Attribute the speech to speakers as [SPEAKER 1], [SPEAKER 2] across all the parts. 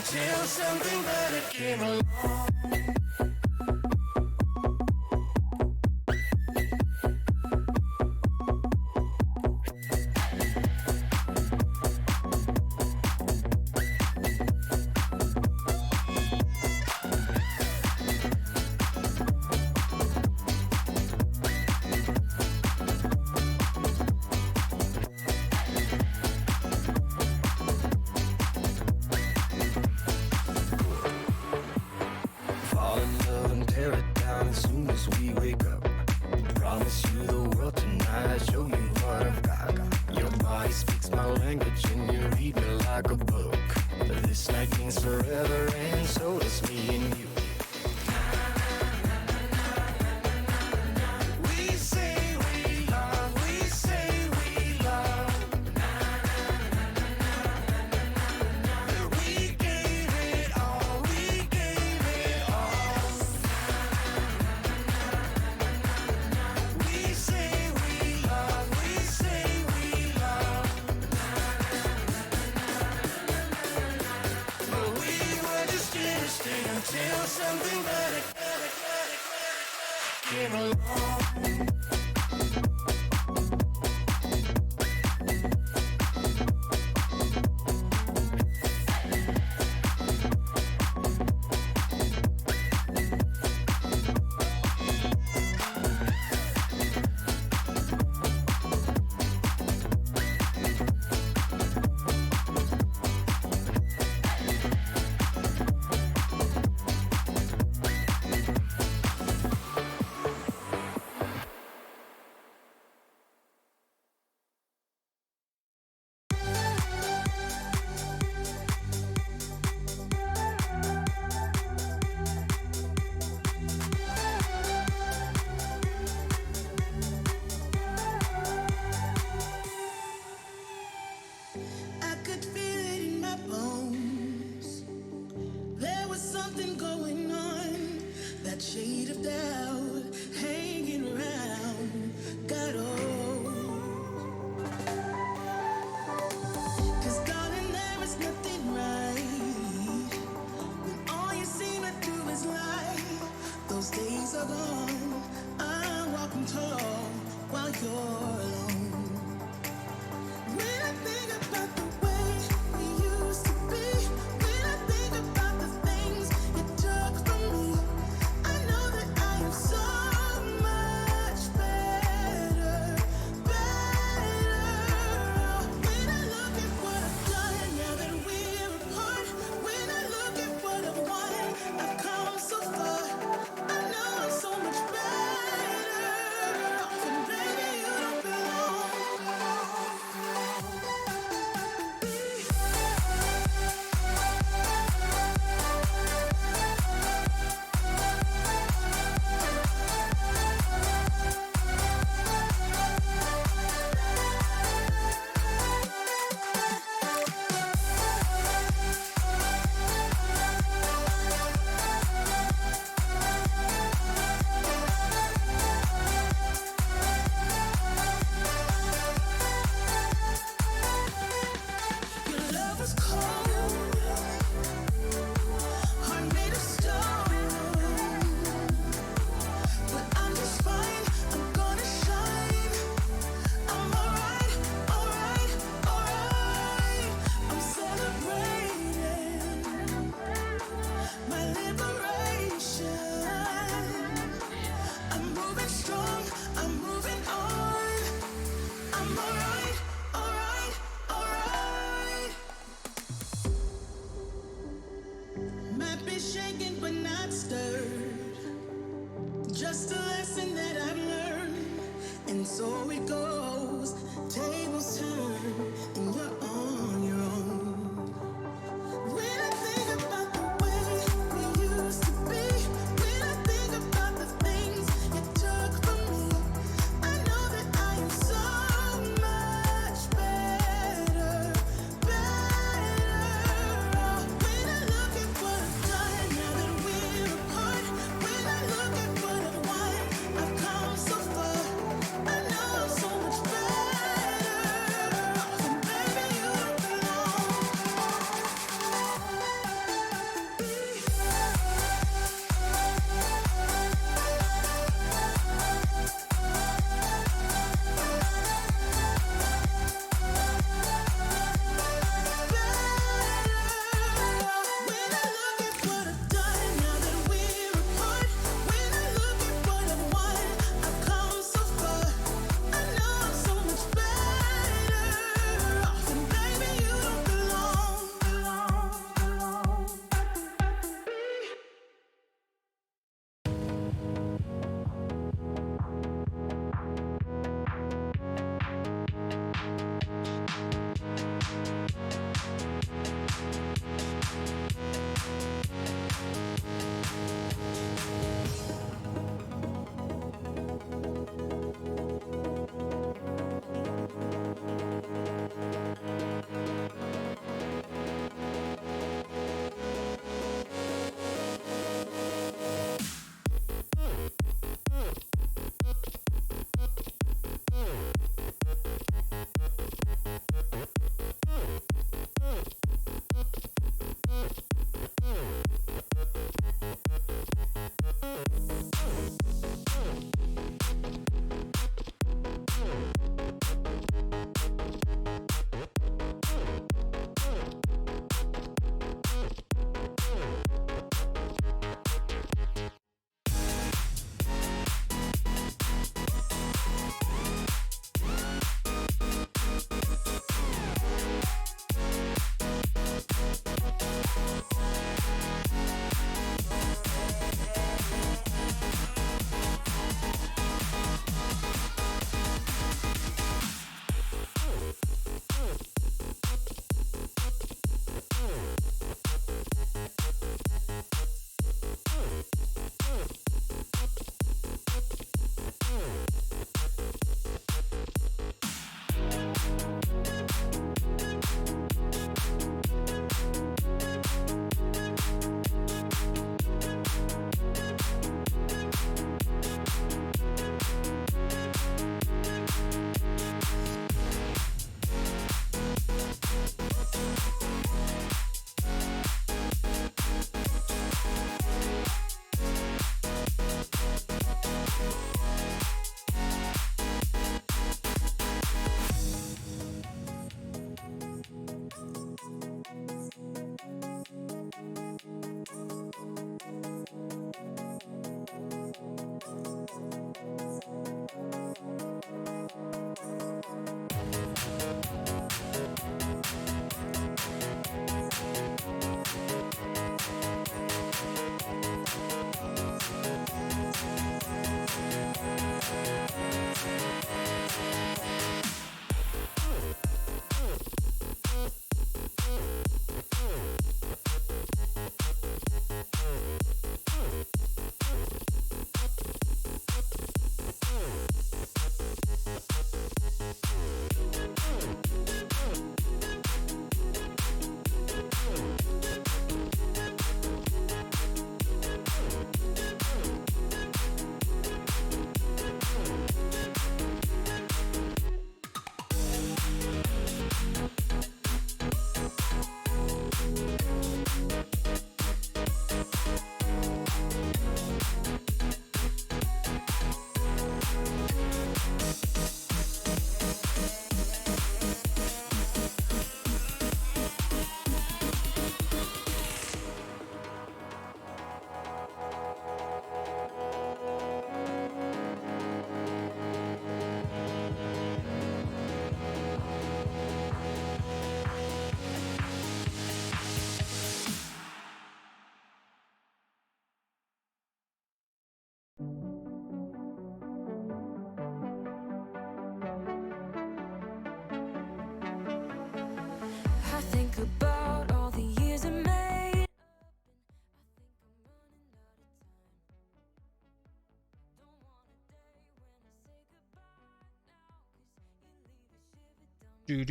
[SPEAKER 1] until something better came along. Until something better came along. Better
[SPEAKER 2] Hello.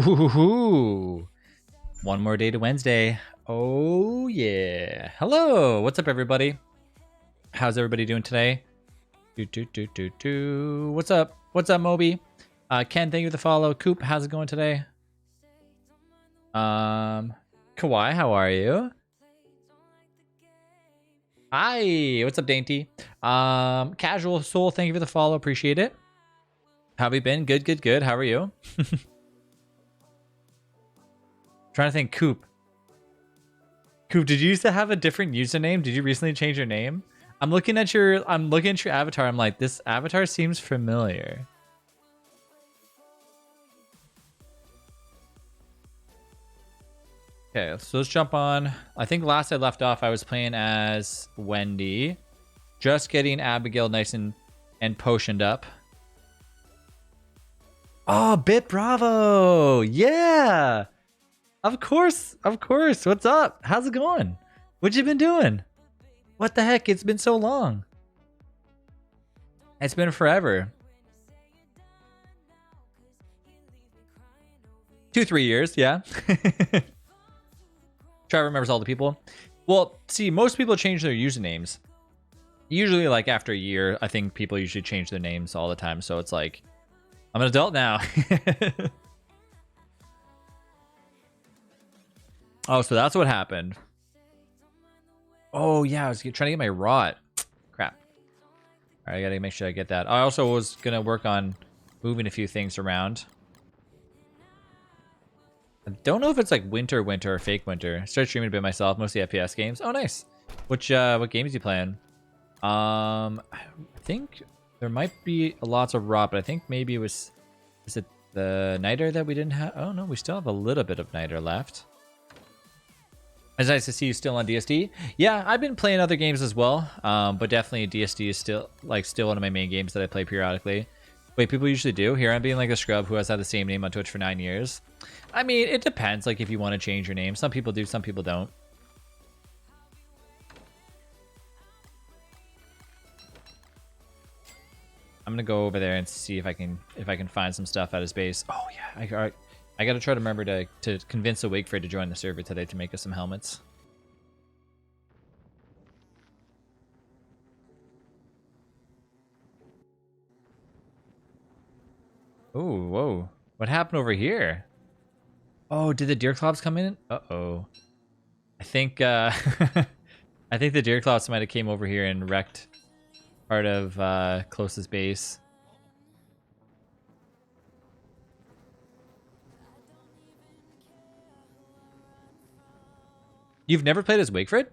[SPEAKER 2] Ooh. One more day to Wednesday. Oh yeah. Hello. What's up, everybody? How's everybody doing today? What's up? What's up, Moby? Ken, thank you for the follow. Coop, how's it going today? Kawhi, how are you? Hi. What's up, Dainty? Casual Soul, thank you for the follow. Appreciate it. How have you been? Good, good, good. How are you? Trying to think. Coop, did you used to have a different username? Did you recently change your name? I'm looking at your avatar. I'm like, this avatar seems familiar. Okay, so let's jump on. I think last I left off, I was playing as Wendy, just getting Abigail nice and potioned up. Oh, Bit Bravo. Yeah. Of course. What's up? How's it going? What you been doing? What the heck? It's been so long. It's been forever. 2-3 years, yeah. Trevor remembers all the people. Well, see, most people change their usernames. Usually, like, after a year, I think people usually change their names all the time. So it's like, I'm an adult now. Oh, so that's what happened. Oh, yeah, I was trying to get my rot. Crap. All right, I gotta make sure I get that. I also was gonna work on moving a few things around. I don't know if it's like winter or fake winter. I started streaming a bit myself, mostly FPS games. Oh, nice. What games you playing? I think there might be lots of rot, but I think maybe it was... Is it the Niter that we didn't have? Oh, no, we still have a little bit of Niter left. It's nice to see you still on DST. Yeah, I've been playing other games as well, but definitely DST is still one of my main games that I play periodically. Wait, people usually do? Here I'm being like a scrub who has had the same name on Twitch for 9 years. I mean, it depends, like, if you want to change your name. Some people do, some people don't. I'm gonna go over there and see if I can find some stuff at his base. Oh yeah, I gotta try to remember to convince a Wakeford to join the server today to make us some helmets. Oh, whoa. What happened over here? Oh, did the Deerclops come in? Uh-oh. I think I think the Deerclops might have came over here and wrecked part of closest base. You've never played as Wakeford?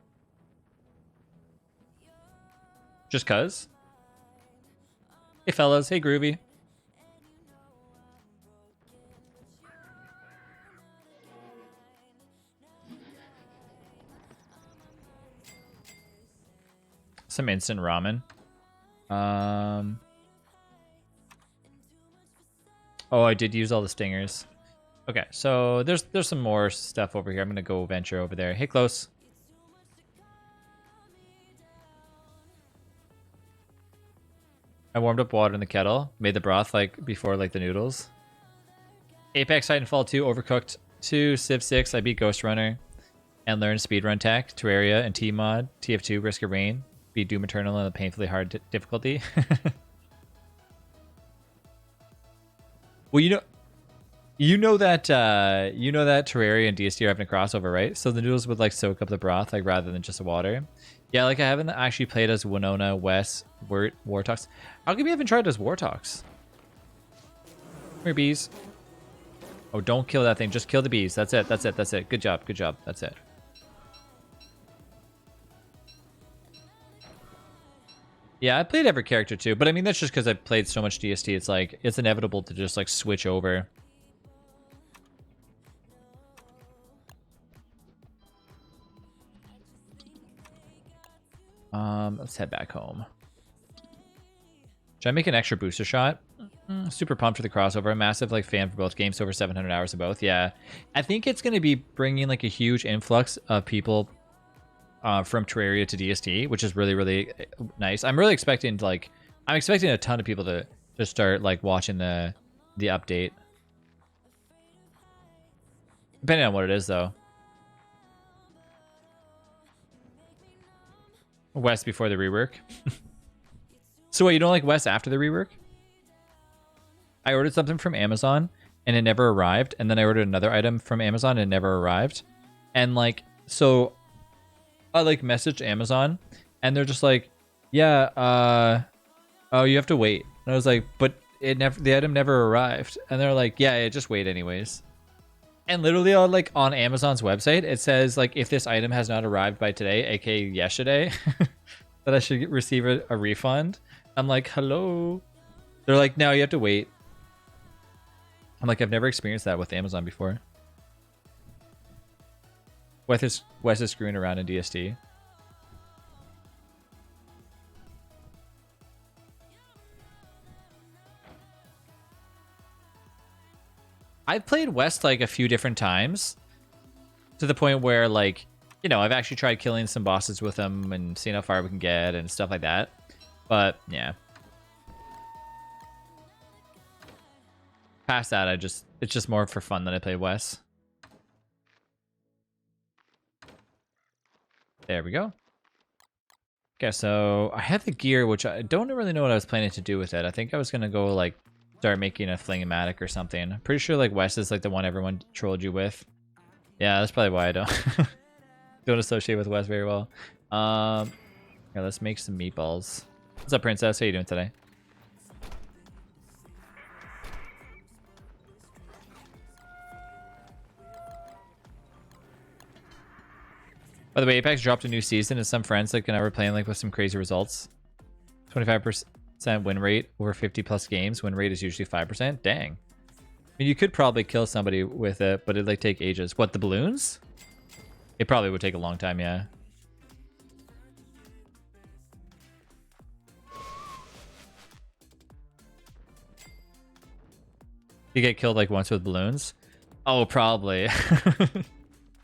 [SPEAKER 2] Just cuz? Hey fellas, hey Groovy. Some instant ramen. Oh, I did use all the stingers. Okay, so there's some more stuff over here. I'm gonna go venture over there. Hey, close. I warmed up water in the kettle. Made the broth like before, like the noodles. Apex Titanfall 2, Overcooked 2, Civ 6. I beat Ghost Runner and learned speedrun tech, Terraria and T-Mod, TF2, Risk of Rain. Beat Doom Eternal in a painfully hard difficulty. Well, you know that Terraria and DST are having a crossover, right? So the noodles would like soak up the broth, like rather than just the water. Yeah, like I haven't actually played as Winona, Wes, Wartox. How come you haven't tried as Wartox? Come here, bees. Oh, don't kill that thing. Just kill the bees. That's it. That's it. That's it. Good job. Good job. That's it. Yeah, I played every character too, but I mean that's just because I played so much DST. It's like it's inevitable to just like switch over. Let's head back home. Should I make an extra booster shot? Super pumped for the crossover. A massive like fan for both games. Over 700 hours of both. Yeah, I think it's going to be bringing like a huge influx of people from Terraria to DST, which is really, really nice. I'm really expecting I'm expecting a ton of people to to start like watching the update. Depending on what it is though. West before the rework. So what, you don't like West after the rework? I ordered something from Amazon and it never arrived, and then I ordered another item from Amazon and it never arrived. And like, so I like messaged Amazon and they're just like, yeah, oh, you have to wait. And I was like, but the item never arrived. And they're like, yeah, just wait anyways. And literally on Amazon's website, it says like, if this item has not arrived by today, aka yesterday, that I should receive a refund. I'm like, hello. They're like, no, you have to wait. I'm like, I've never experienced that with Amazon before. Wes is screwing around in DST. I've played West like a few different times to the point where like, you know, I've actually tried killing some bosses with him and seeing how far we can get and stuff like that. But yeah. Past that, it's just more for fun that I play West. There we go. Okay, so I had the gear, which I don't really know what I was planning to do with it. I think I was gonna go like start making a fling-o-matic or something. I'm pretty sure like West is like the one everyone trolled you with. Yeah, that's probably why I don't associate with West very well. Yeah, let's make some meatballs. What's up, Princess? How you doing today? By the way, Apex dropped a new season, and some friends like were playing like with some crazy results. 25% win rate over 50 plus games. Win rate is usually 5%. Dang. I mean, you could probably kill somebody with it, but it'd like take ages. What, the balloons? It probably would take a long time, yeah. You get killed like once with balloons? Oh, probably.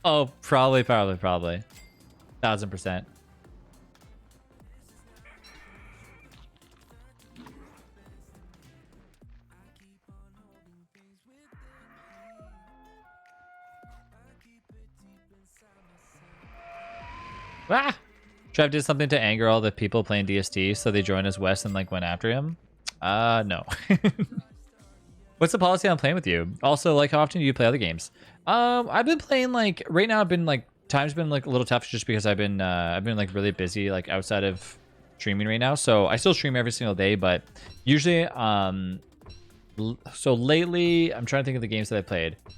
[SPEAKER 2] Oh, probably. 1000%. Ah! Trev did something to anger all the people playing DST, so they joined as West and like went after him. No. What's the policy on playing with you? Also, like, how often do you play other games? I've been playing like right now. I've been like time's been like a little tough just because I've been like really busy like outside of streaming right now. So I still stream every single day, but usually so lately I'm trying to think of the games that I played. I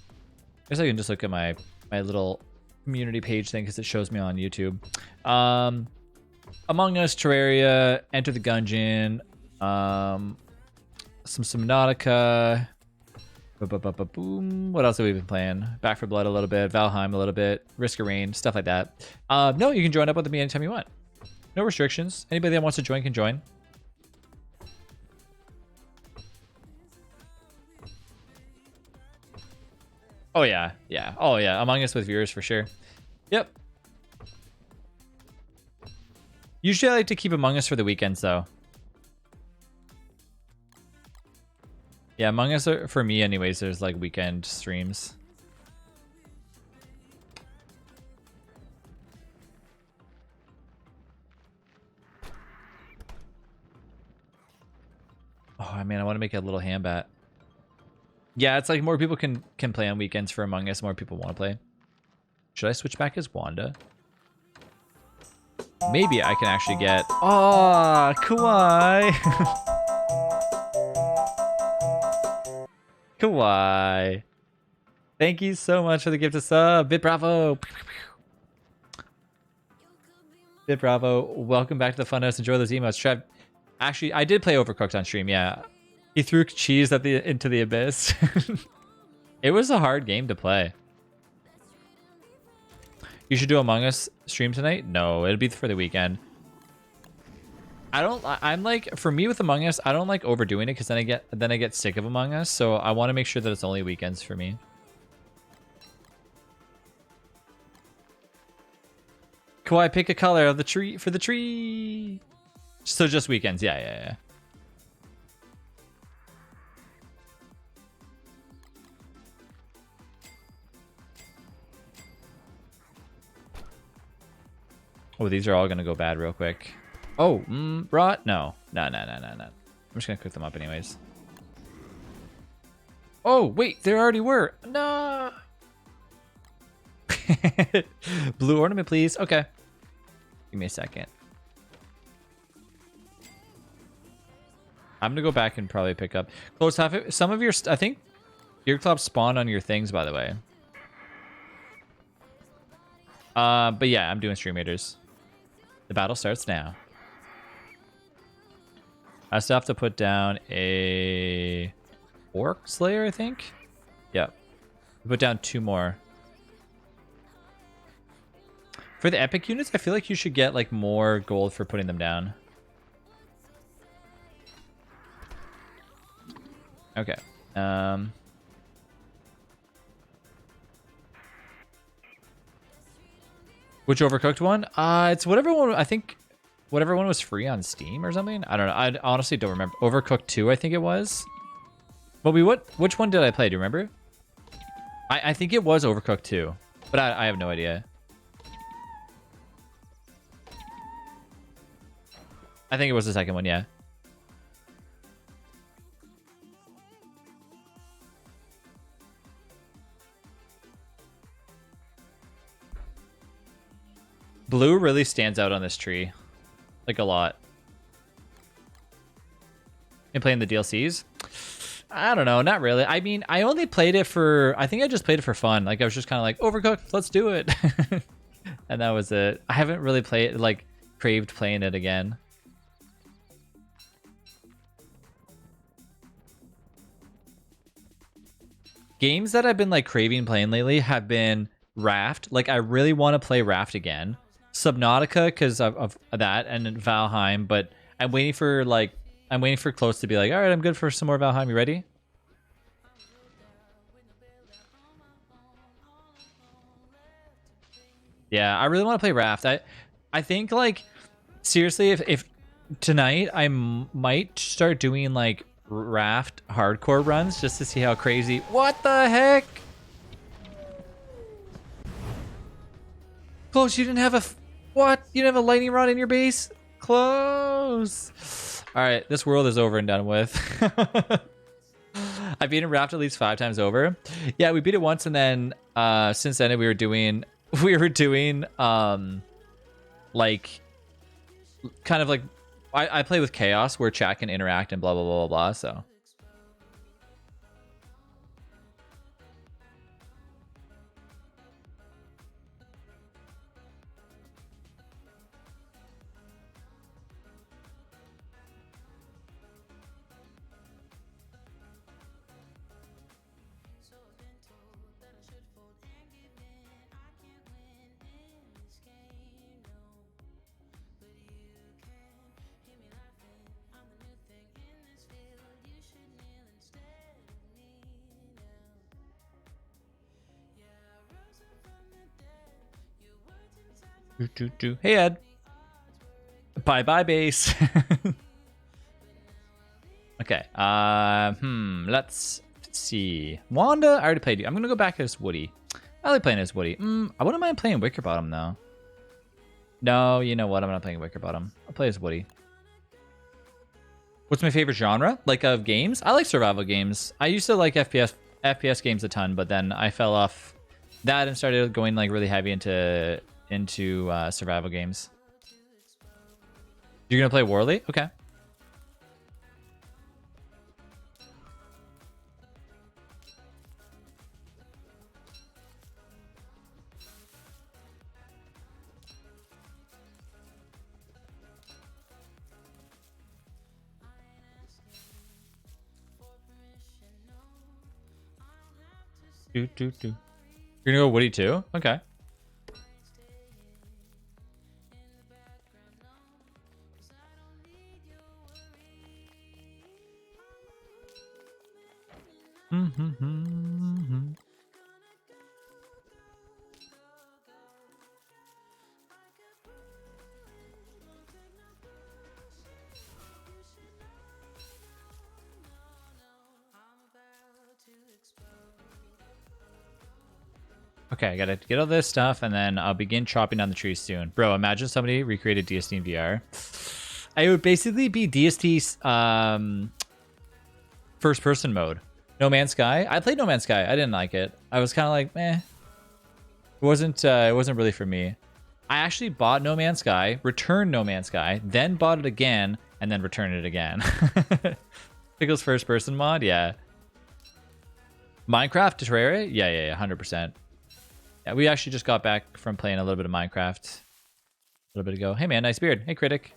[SPEAKER 2] guess I can just look at my little community page thing because it shows me on YouTube. Among Us, Terraria, Enter the Gungeon, some Subnautica. Boom. What else have we been playing? Back for Blood a little bit, Valheim a little bit, Risk of Rain, stuff like that. No, you can join up with me anytime you want. No restrictions. Anybody that wants to join can join. Oh yeah, yeah. Oh yeah, Among Us with viewers for sure. Yep. Usually I like to keep Among Us for the weekends though. Yeah, Among Us, for me anyways, there's like weekend streams. Oh man, I want to make a little hand bat. Yeah, it's like more people can play on weekends for Among Us, more people want to play. Should I switch back as Wanda? Maybe I can actually get... Oh, Kawaii! Kawaii. Thank you so much for the gift of sub. Bit Bravo. Bit Bravo. Welcome back to the Funhouse. Enjoy those emotes. Trev, actually, I did play Overcooked on stream, yeah. He threw cheese at into the abyss. It was a hard game to play. You should do Among Us stream tonight? No, it'll be for the weekend. I'm like, for me with Among Us, I don't like overdoing it because then I get sick of Among Us. So I want to make sure that it's only weekends for me. Kawaii, pick a color of the tree for the tree. So just weekends. Yeah. Oh, these are all gonna go bad real quick. Oh, rot? No. No. I'm just gonna cook them up anyways. Oh, wait, there already were. No. Blue ornament, please. Okay. Give me a second. I'm gonna go back and probably pick up close half. Some of your, I think, your club spawned on your things, by the way. But yeah, I'm doing stream raiders. The battle starts now. I still have to put down a orc slayer, I think. Yep. Put down 2 more. For the epic units, I feel like you should get like more gold for putting them down. Okay. Which overcooked one? It's whatever one. I think whatever one was free on Steam or something. I don't know. I honestly don't remember. Overcooked 2, I think it was. But which one did I play? Do you remember? I think it was Overcooked 2, but I have no idea. I think it was the second one, yeah. Blue really stands out on this tree. Like a lot. And playing the DLCs? I don't know, not really. I mean, I only played it for... I think I just played it for fun. Like, I was just kind of like, Overcooked, let's do it. And that was it. I haven't really played, like, craved playing it again. Games that I've been, like, craving playing lately have been Raft. Like, I really want to play Raft again. Subnautica, because of that, and Valheim, but I'm waiting for, like... I'm waiting for Close to be like, all right, I'm good for some more Valheim. You ready? Yeah, I really want to play Raft. I think, like, seriously, if tonight I might start doing, like, Raft hardcore runs just to see how crazy... What the heck? Close, you didn't have a... What? You didn't have a lightning rod in your base? Close. All right, this world is over and done with. I've beaten Raft at least 5 times over. Yeah, we beat it once, and then since then we were doing like kind of like I play with Chaos where chat can interact and blah blah blah blah blah. So. Hey Ed. Bye bye base. Okay. Let's see. Wanda, I already played you. I'm gonna go back as Woody. I like playing as Woody. I wouldn't mind playing Wickerbottom though. No, you know what? I'm not playing Wickerbottom. I'll play as Woody. What's my favorite genre? Like of games? I like survival games. I used to like FPS games a ton, but then I fell off that and started going like really heavy into survival games. You're gonna play Warley? Okay. You're gonna go Woody too? Okay. Okay, I gotta get all this stuff, and then I'll begin chopping down the trees soon. Bro, imagine somebody recreated DST in VR. I would basically be DST's first-person mode. No Man's Sky. I played No Man's Sky. I didn't like it. I was kind of like, meh. It wasn't really for me. I actually bought No Man's Sky, returned No Man's Sky, then bought it again, and then returned it again. Pickle's first-person mod, yeah. Minecraft, Terraria, yeah, 100%. Yeah, we actually just got back from playing a little bit of Minecraft a little bit ago. Hey man, nice beard. Hey critic.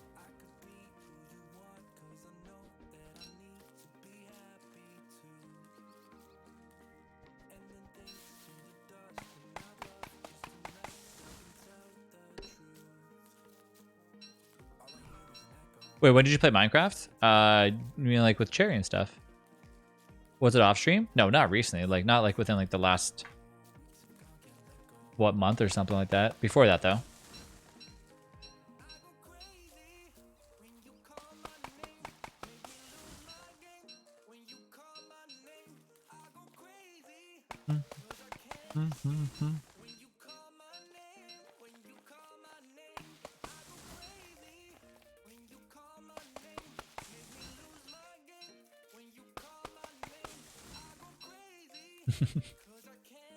[SPEAKER 2] Wait, when did you play Minecraft? You mean like with Cherry and stuff? Was it off stream? No, not recently. Like not like within like the last what month or something like that. Before that though.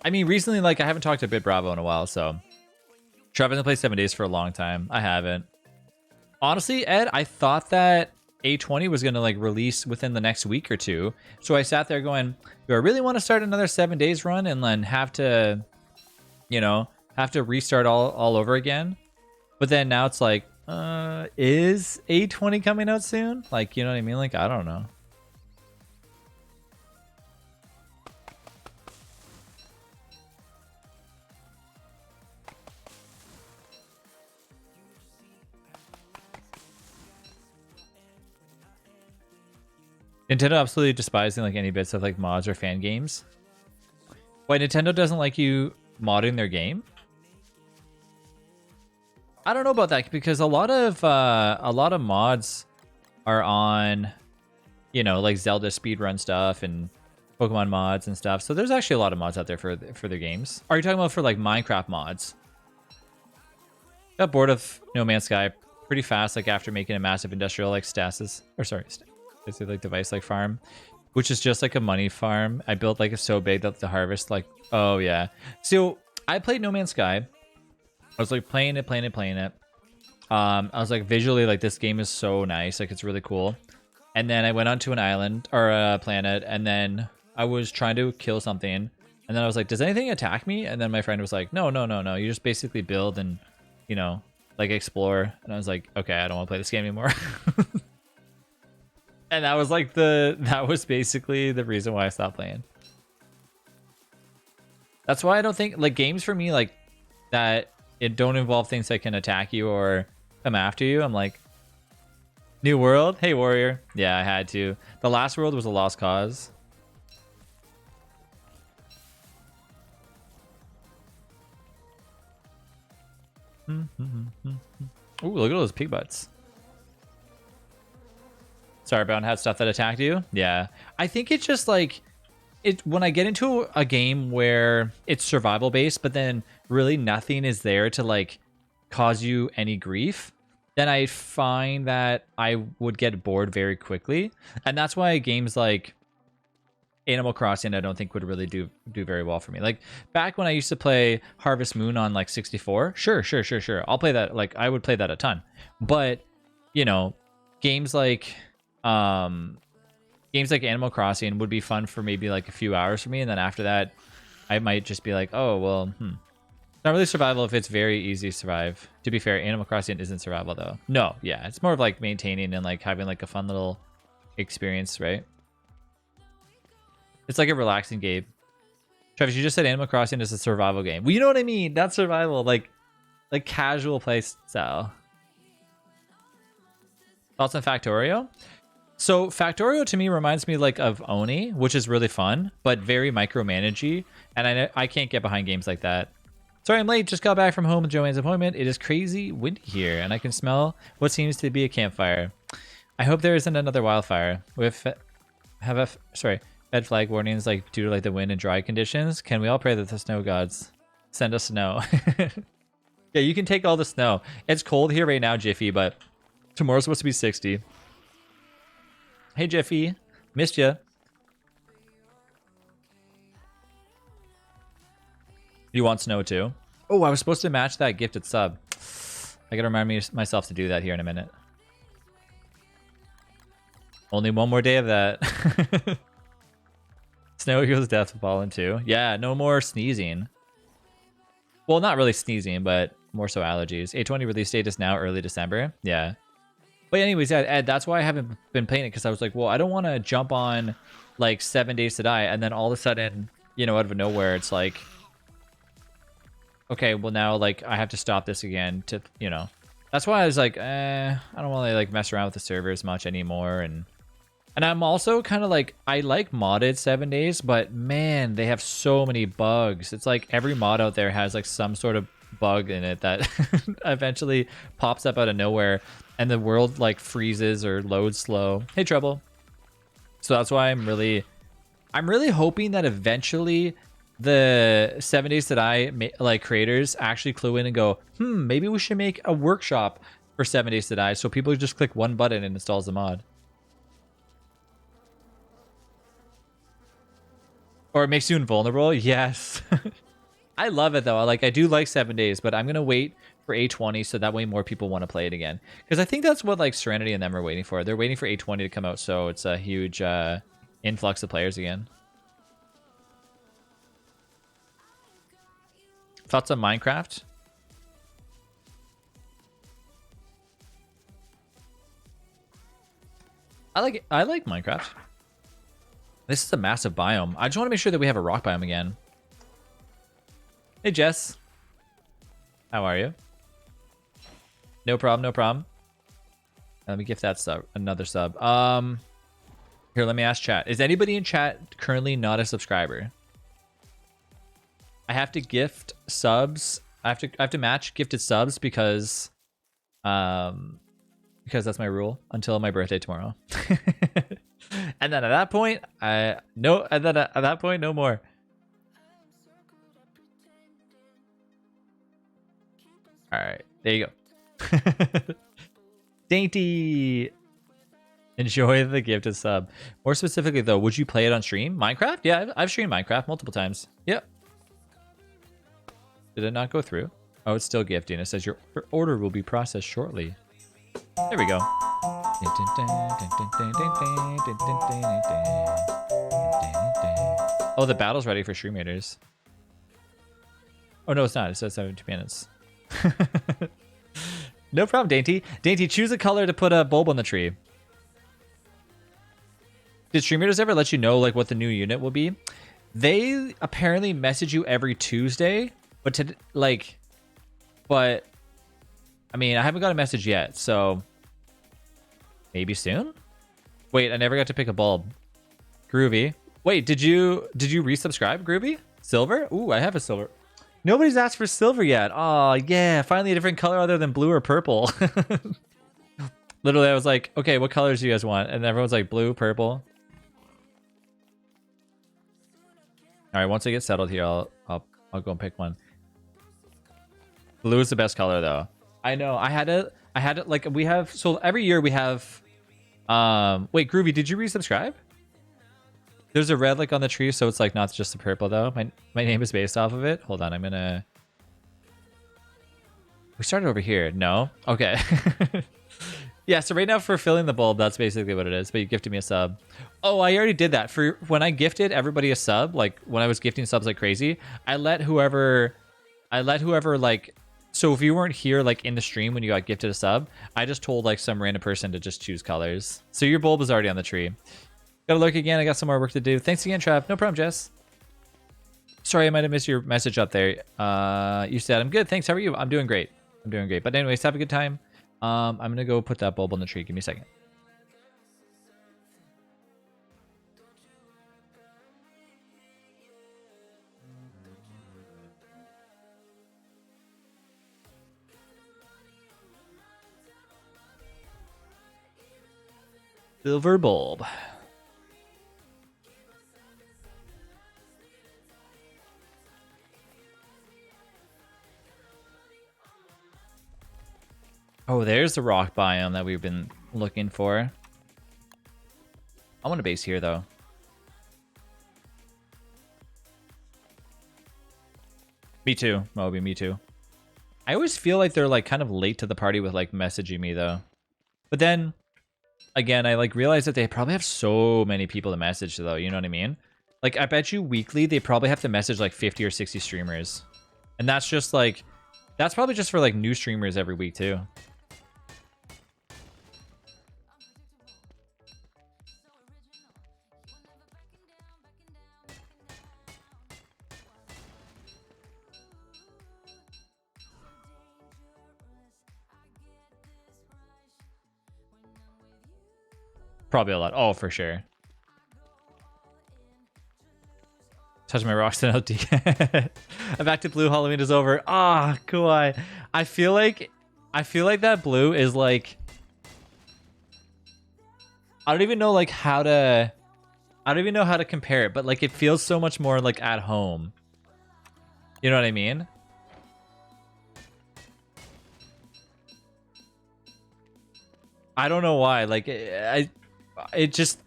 [SPEAKER 2] I mean, recently, like, I haven't talked to Bit Bravo in a while, so Trevor hasn't played 7 days for a long time. I haven't. Honestly, Ed, I thought that A20 was going to, like, release within the next week or two. So I sat there going, do I really want to start another 7 days run and then have to, you know, have to restart all over again? But then now it's like, is A20 coming out soon? Like, you know what I mean? Like, I don't know. Nintendo absolutely despising like any bits of like mods or fan games. Why Nintendo doesn't like you modding their game? I don't know about that because a lot of mods are on, you know, like Zelda speedrun stuff and Pokemon mods and stuff. So there's actually a lot of mods out there for their games. Are you talking about for like Minecraft mods? Got bored of No Man's Sky pretty fast, like after making a massive industrial like stasis, or sorry, basically like device like farm, which is just like a money farm. I built like so big that the harvest like, oh yeah. So I played No Man's Sky. I was like playing it. I was like visually like this game is so nice, like it's really cool. And then I went onto an island or a planet, and then I was trying to kill something, and then I was like, does anything attack me? And then my friend was like, no, you just basically build and, you know, like explore. And I was like, okay, I don't want to play this game anymore. And that was like that was basically the reason why I stopped playing. That's why I don't think like games for me like that it don't involve things that can attack you or come after you. I'm like, New World, hey warrior. Yeah, I had to. The last world was a lost cause. Ooh, look at those pig butts. Sorry, Brown had stuff that attacked you. Yeah, I think it's just like it when I get into a game where it's survival based, but then really nothing is there to like cause you any grief, then I find that I would get bored very quickly, and that's why games like Animal Crossing I don't think would really do very well for me. Like back when I used to play Harvest Moon on like 64, sure, I'll play that. Like I would play that a ton, but you know, games like Animal Crossing would be fun for maybe like a few hours for me, and then after that I might just be like, oh well, it's not really survival if it's very easy to survive. To be fair, Animal Crossing isn't survival though. No, yeah, it's more of like maintaining and like having like a fun little experience, right? It's like a relaxing game. Travis, you just said Animal Crossing is a survival game. Well, you know what I mean? That's survival, like casual play style. Thoughts on Factorio? So Factorio to me reminds me like of Oni, which is really fun, but very micromanagey, and I can't get behind games like that. Sorry I'm late, just got back from home with Joanne's appointment. It is crazy windy here, and I can smell what seems to be a campfire. I hope there isn't another wildfire. Red flag warnings like due to like the wind and dry conditions. Can we all pray that the snow gods Send us snow. Yeah, you can take all the snow. It's cold here right now, Jiffy, but tomorrow's supposed to be 60. Hey, Jiffy. Missed ya. You want snow too? Oh, I was supposed to match that gifted sub. I gotta remind myself to do that here in a minute. Only one more day of that. Snow equals death fallen too. Yeah, no more sneezing. Well, not really sneezing, but more so allergies. A20 release date is now early December. Yeah. But anyways, yeah, Ed, that's why I haven't been playing it, because I was like, well, I don't want to jump on like 7 Days to Die, and then all of a sudden, you know, out of nowhere, it's like, okay, well now like I have to stop this again to, you know. That's why I was like, I don't want to like mess around with the servers much anymore, and I'm also kind of like, I like modded 7 Days, but man, they have so many bugs. It's like every mod out there has like some sort of bug in it that eventually pops up out of nowhere, and the world like freezes or loads slow. Hey, Trouble. So that's why I'm really hoping that eventually the 7 Days to Die like creators actually clue in and go, maybe we should make a workshop for 7 Days to Die, so people just click one button and installs the mod. Or it makes you invulnerable? Yes. I love it though. Like, I do like 7 Days, but I'm gonna wait for A20 so that way more people want to play it again. Because I think that's what like Serenity and them are waiting for. They're waiting for A20 to come out, so it's a huge influx of players again. Thoughts on Minecraft? I like Minecraft. This is a massive biome. I just want to make sure that we have a rock biome again. Hey, Jess. How are you? No problem, no problem. Let me gift that sub, another sub. Here, let me ask chat. Is anybody in chat currently not a subscriber? I have to gift subs. I have to match gifted subs because that's my rule until my birthday tomorrow. And then at that point, at that point, no more. All right, there you go. Dainty. Enjoy the gifted sub. More specifically, though, would you play it on stream? Minecraft? Yeah, I've streamed Minecraft multiple times. Yep. Did it not go through? Oh, it's still gifting. It says your order will be processed shortly. There we go. Oh, the battle's ready for stream raiders. Oh, no, it's not. It says 72 minutes. No problem, Dainty. Dainty, choose a color to put a bulb on the tree. Did stream raiders ever let you know like what the new unit will be? They apparently message you every Tuesday, but I mean, I haven't got a message yet, so maybe soon. Wait, I never got to pick a bulb. Groovy. Wait, did you resubscribe, Groovy? Silver? Ooh, I have a silver. Nobody's asked for silver yet. Oh yeah, finally a different color other than blue or purple. Literally, I was like, okay, what colors do you guys want? And everyone's like blue, purple. All right, once I get settled here, I'll go and pick one. Blue is the best color though. I know. I had it like we have, so every year we have wait, Groovy, did you resubscribe? There's a red like on the tree, so it's like not just the purple though. My name is based off of it. Hold on, we started over here. No? Okay. Yeah, so right now for filling the bulb, that's basically what it is, but you gifted me a sub. Oh, I already did that. For when I gifted everybody a sub, like when I was gifting subs like crazy, I let whoever like, so if you weren't here like in the stream when you got gifted a sub, I just told like some random person to just choose colors. So your bulb is already on the tree. Gotta look again. I got some more work to do. Thanks again, Trav. No problem, Jess. Sorry, I might have missed your message up there. You said, I'm good. Thanks. How are you? I'm doing great. I'm doing great. But anyways, have a good time. I'm gonna go put that bulb on the tree. Give me a second. Silver bulb. Oh, there's the rock biome that we've been looking for. I want a base here, though. Me too, Moby, me too. I always feel like they're like kind of late to the party with like messaging me, though. But then, again, I like realize that they probably have so many people to message, though. You know what I mean? Like, I bet you weekly they probably have to message like 50 or 60 streamers. And that's just like, that's probably just for like new streamers every week, too. Probably a lot. Oh, for sure. Touch my rocks and LD. I'm back to blue. Halloween is over. Ah, Kawhi. I feel like that blue is like, I don't even know like how to, I don't even know how to compare it, but like it feels so much more like at home. You know what I mean? I don't know why. Like it just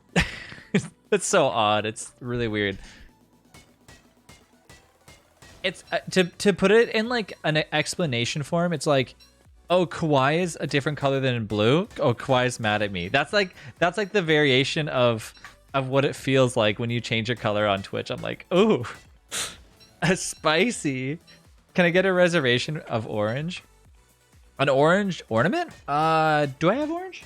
[SPEAKER 2] it's so odd. It's really weird. It's to put it in like an explanation form. It's like, oh, Kawaii is a different color than in blue. Oh, Kawaii's mad at me. That's like the variation of what it feels like when you change your color on Twitch. I'm like, ooh, spicy. Can I get a reservation of orange? An orange ornament? Do I have orange?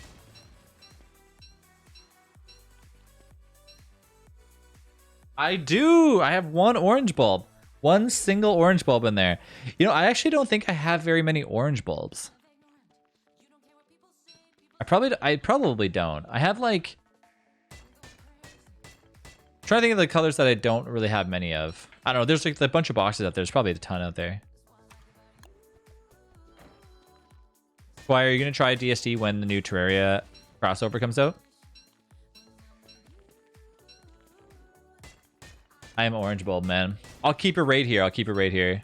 [SPEAKER 2] I do. I have one orange bulb. One single orange bulb in there. You know, I actually don't think I have very many orange bulbs. I probably don't. I have like, I'm trying to think of the colors that I don't really have many of. I don't know. There's like a bunch of boxes out there. There's probably a ton out there. Why are you gonna try DST when the new Terraria crossover comes out? I am orange bulb, man. I'll keep it right here. I'll keep it right here.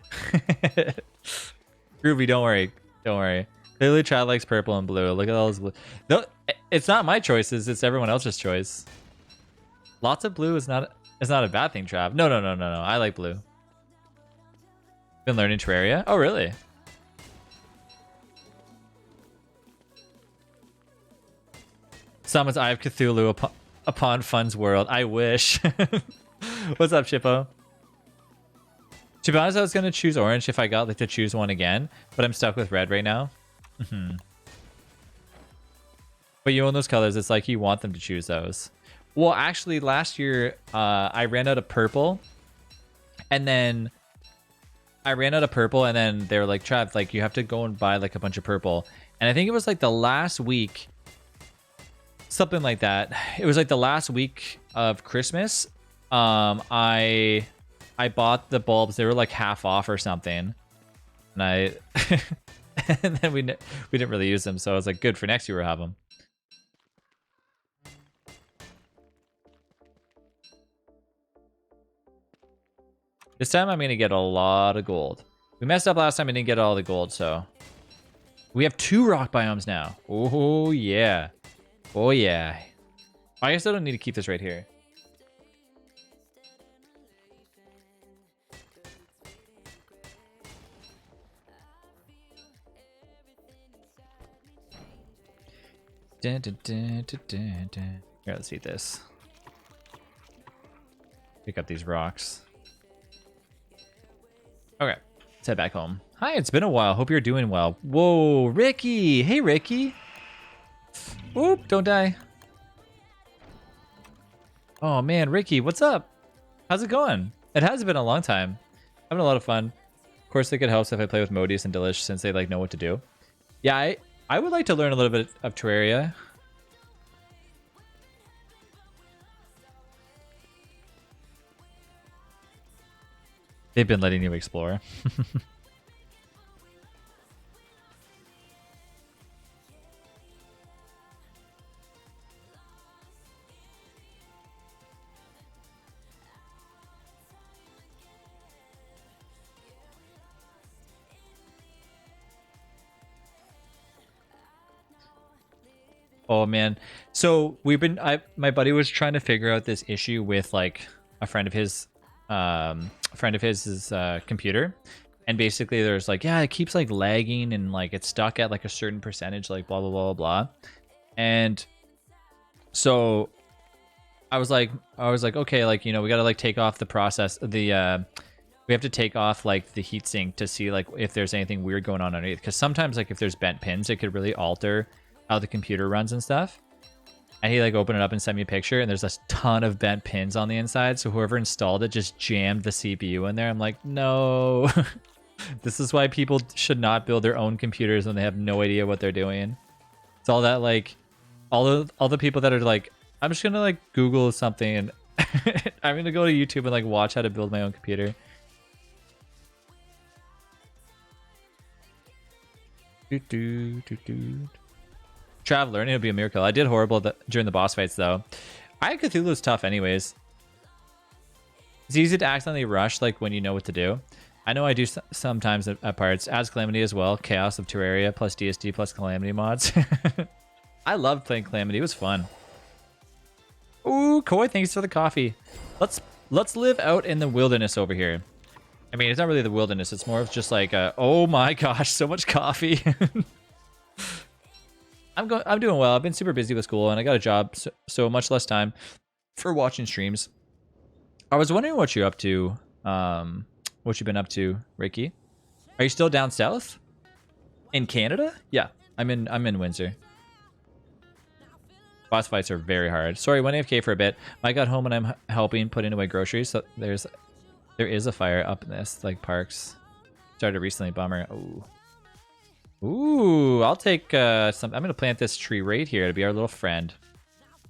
[SPEAKER 2] Groovy, don't worry. Don't worry. Clearly, Chad likes purple and blue. Look at all those blue. No, it's not my choices. It's everyone else's choice. Lots of blue is not a bad thing, Trav. No. I like blue. Been learning Terraria? Oh, really? Summons Eye of Cthulhu upon Fun's world. I wish. What's up, Chippo? To be honest, I was going to choose orange if I got like to choose one again, but I'm stuck with red right now. But you own those colors. It's like you want them to choose those. Well, actually, last year, I ran out of purple. And then they were like, Trav, like, you have to go and buy like a bunch of purple. And I think it was like the last week, something like that. It was like the last week of Christmas. I bought the bulbs. They were like half off or something, and and then we didn't really use them. So I was like, good, for next year we'll have them. This time I'm gonna get a lot of gold. We messed up last time. I didn't get all the gold, so we have 2 rock biomes now. Oh yeah, oh yeah. I guess I don't need to keep this right here. Dun, dun, dun, dun, dun, dun. Here, let's eat this. Pick up these rocks. Okay, let's head back home. Hi, it's been a while. Hope you're doing well. Whoa, Ricky. Hey, Ricky. Whoop, don't die. Oh, man, Ricky, what's up? How's it going? It has been a long time. Having a lot of fun. Of course, it helps if I play with Modius and Delish since they like know what to do. Yeah, I would like to learn a little bit of Terraria. They've been letting you explore. Oh man. So my buddy was trying to figure out this issue with like a friend of his computer. And basically there's like, yeah, it keeps like lagging and like it's stuck at like a certain percentage, like blah, blah, blah, blah. And so I was like, okay, like, you know, we got to like take off the process, we have to take off like the heatsink to see like if there's anything weird going on underneath. Because sometimes like if there's bent pins, it could really alter how the computer runs and stuff. And he like opened it up and sent me a picture, and there's a ton of bent pins on the inside. So whoever installed it just jammed the CPU in there. I'm like, no. This is why people should not build their own computers when they have no idea what they're doing. It's all that like all the people that are like, I'm just gonna like Google something and I'm gonna go to YouTube and like watch how to build my own computer. Trav learning would be a miracle. I did horrible during the boss fights though. I Cthulhu's tough anyways. It's easy to accidentally rush like when you know what to do. I know I do sometimes at parts. As Calamity as well. Chaos of Terraria plus DST plus Calamity mods. I loved playing Calamity. It was fun. Ooh, Koi, thanks for the coffee. Let's live out in the wilderness over here. I mean, it's not really the wilderness. It's more of just like, oh my gosh, so much coffee. I'm doing well. I've been super busy with school and I got a job, so much less time for watching streams. I was wondering what you're up to. What you've been up to, Ricky? Are you still down south in Canada? Yeah, I'm in Windsor. Boss fights are very hard. Sorry, went AFK for a bit. I got home and I'm helping putting away groceries. So there is a fire up in this like parks. Started recently. Bummer. Ooh, I'll take some. I'm gonna plant this tree right here to be our little friend.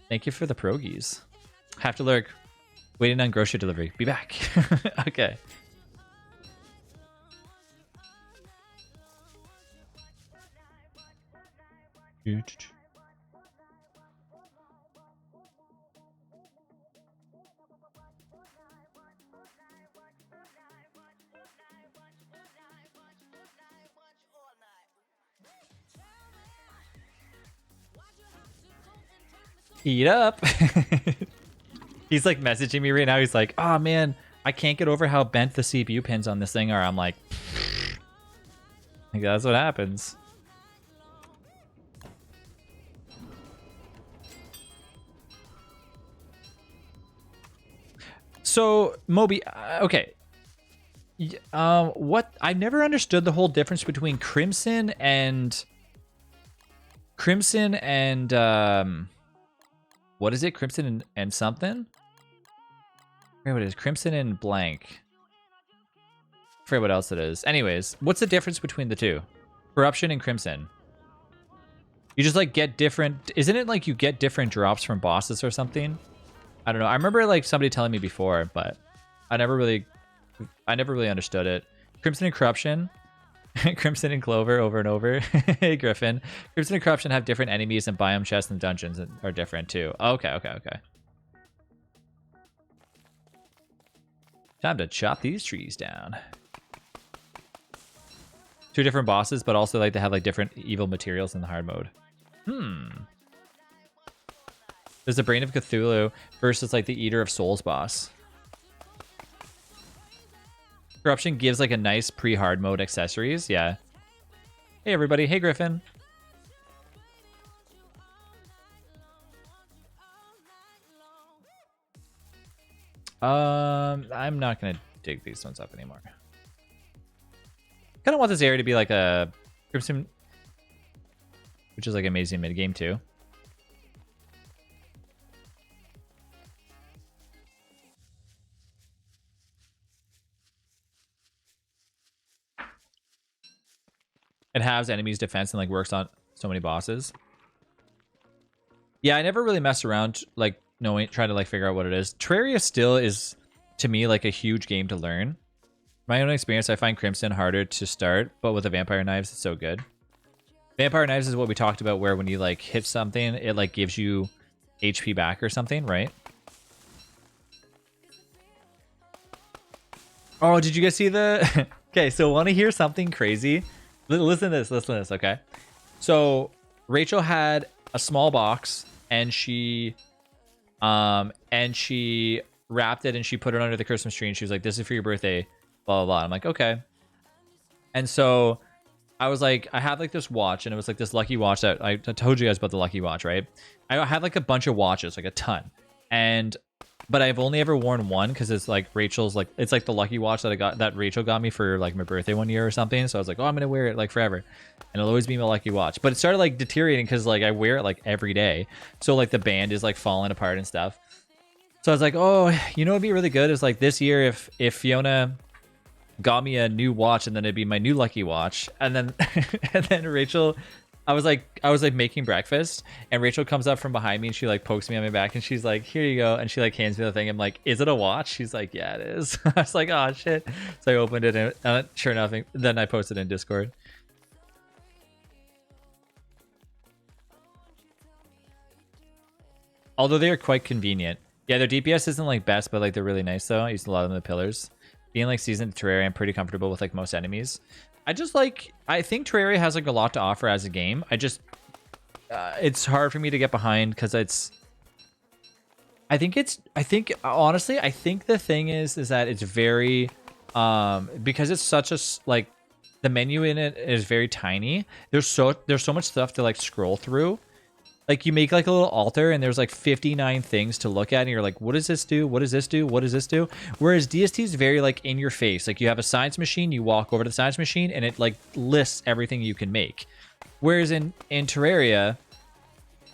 [SPEAKER 2] Thank you for the pierogies. Have to lurk. Waiting on grocery delivery. Be back. Okay. Eat up. He's like messaging me right now. He's like, oh man, I can't get over how bent the CPU pins on this thing are. I'm like that's what happens. So Moby, okay. What I never understood the whole difference between Crimson and what is it? Crimson and something? I forget what it is. Crimson and blank. I forget what else it is. Anyways, what's the difference between the two? Corruption and Crimson. You just like get different. Isn't it like you get different drops from bosses or something? I don't know. I remember like somebody telling me before, but I never really understood it. Crimson and Corruption. Crimson and Clover over and over. Hey, Griffin. Crimson and Corruption have different enemies and biome chests and dungeons are different too. Okay. Time to chop these trees down. Two different bosses, but also like they have like different evil materials in the hard mode. There's the Brain of Cthulhu versus like the Eater of Souls boss. Corruption gives like a nice pre-hard mode accessories. Yeah. Hey everybody. Hey Griffin. I'm not gonna dig these ones up anymore. Kind of want this area to be like a Crimson, which is like amazing mid game too. It has enemies defense and like works on so many bosses. Yeah, I never really messed around like trying to like figure out what it is. Terraria still is to me like a huge game to learn. My own experience, I find Crimson harder to start, but with the Vampire Knives, it's so good. Vampire Knives is what we talked about, where when you like hit something, it like gives you HP back or something, right? Oh, did you guys see the... Okay, so want to hear something crazy? Listen to this, okay? So Rachel had a small box, and she wrapped it and she put it under the Christmas tree, and she was like, "This is for your birthday." Blah blah blah. I'm like, okay. And so I was like, I had like this watch, and it was like this lucky watch that I told you guys about the lucky watch, right? I had like a bunch of watches, like a ton, but I've only ever worn one because it's like Rachel's, like it's like the lucky watch that Rachel got me for like my birthday one year or something. So I was like, oh, I'm gonna wear it like forever, and it'll always be my lucky watch. But it started like deteriorating because like I wear it like every day, so like the band is like falling apart and stuff. So I was like, oh, you know what'd be really good is like this year if Fiona got me a new watch, and then it'd be my new lucky watch, and then and then Rachel, I was like making breakfast, and Rachel comes up from behind me and she like pokes me on my back and she's like, here you go, and she like hands me the thing. I'm like, is it a watch? She's like, yeah, it is. I was like, oh shit. So I opened it, and sure enough, then I posted in Discord. Although they are quite convenient. Yeah, their DPS isn't like best, but like they're really nice though. I used a lot of them in the pillars. Being like seasoned Terraria, I'm pretty comfortable with like most enemies. I think Terraria has like a lot to offer as a game. It's hard for me to get behind because honestly, I think the thing is that it's very, because it's such a, like, the menu in it is very tiny. There's so much stuff to like scroll through. Like you make like a little altar and there's like 59 things to look at, and you're like, what does this do? What does this do? What does this do? Whereas DST is very like in your face. Like you have a science machine, you walk over to the science machine and it like lists everything you can make. Whereas in Terraria,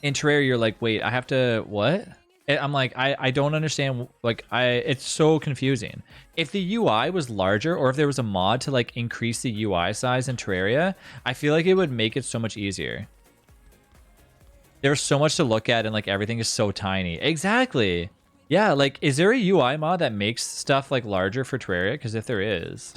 [SPEAKER 2] you're like, wait, I have to, what? And I'm like, I don't understand. Like it's so confusing. If the UI was larger, or if there was a mod to like increase the UI size in Terraria, I feel like it would make it so much easier. There's so much to look at, and like everything is so tiny. Exactly. Yeah, like is there a UI mod that makes stuff like larger for Terraria? Because if there is,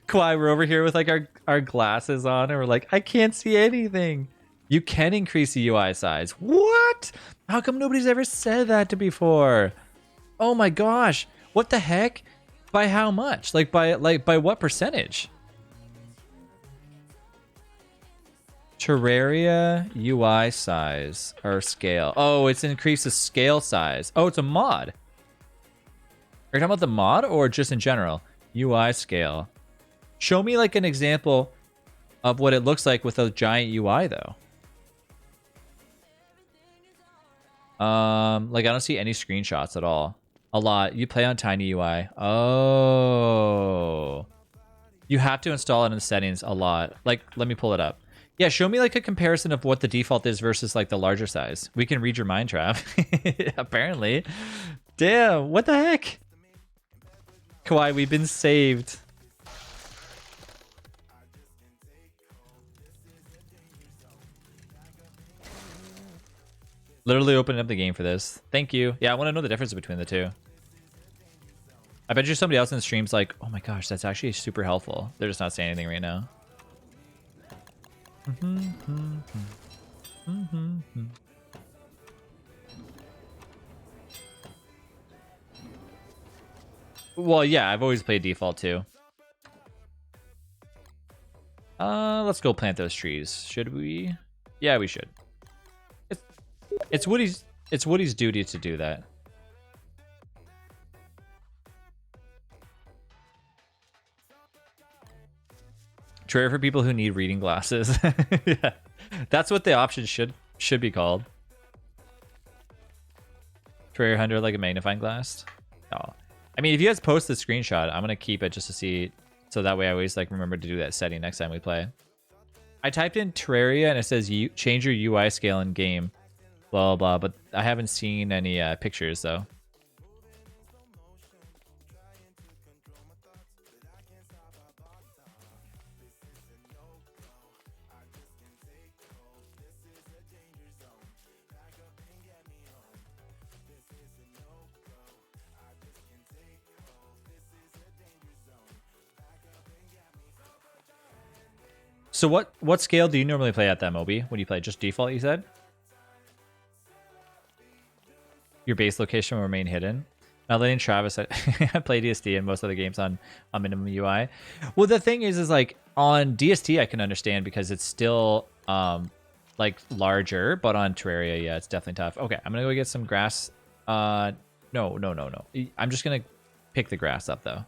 [SPEAKER 2] Kawhi, we're over here with like our glasses on, and we're like, I can't see anything. You can increase the UI size. What? How come nobody's ever said that to before? Oh my gosh. What the heck? By how much? Like by what percentage? Terraria UI size or scale. Oh, it's increased the scale size. Oh, it's a mod. Are you talking about the mod or just in general? UI scale. Show me like an example of what it looks like with a giant UI though. Like I don't see any screenshots at all. A lot. You play on tiny UI. Oh. You have to install it in the settings a lot. Like, let me pull it up. Yeah, show me like a comparison of what the default is versus like the larger size. We can read your mind, Trav. Apparently. Damn, what the heck? Kawhi, we've been saved. Literally opening up the game for this. Thank you. Yeah, I want to know the difference between the two. I bet you somebody else in the stream's like, oh my gosh, that's actually super helpful. They're just not saying anything right now. Well, yeah, I've always played default too. Let's go plant those trees. Should we? Yeah, we should. It's Woody's duty to do that. Terraria for people who need reading glasses. Yeah. That's what the option should be called. Terraria 100 like a magnifying glass. Oh. I mean, if you guys post the screenshot, I'm gonna keep it just to see, so that way I always like remember to do that setting next time we play. I typed in Terraria and it says you change your UI scale in game, blah blah, but I haven't seen any pictures though. So what scale do you normally play at that, Moby? When you play just default, you said? Your base location will remain hidden. Melanie and Travis, I play DST and most other games on minimum UI. Well, the thing is like on DST I can understand because it's still like larger, but on Terraria, yeah, it's definitely tough. Okay, I'm gonna go get some grass. No, no, no, no. I'm just gonna pick the grass up though.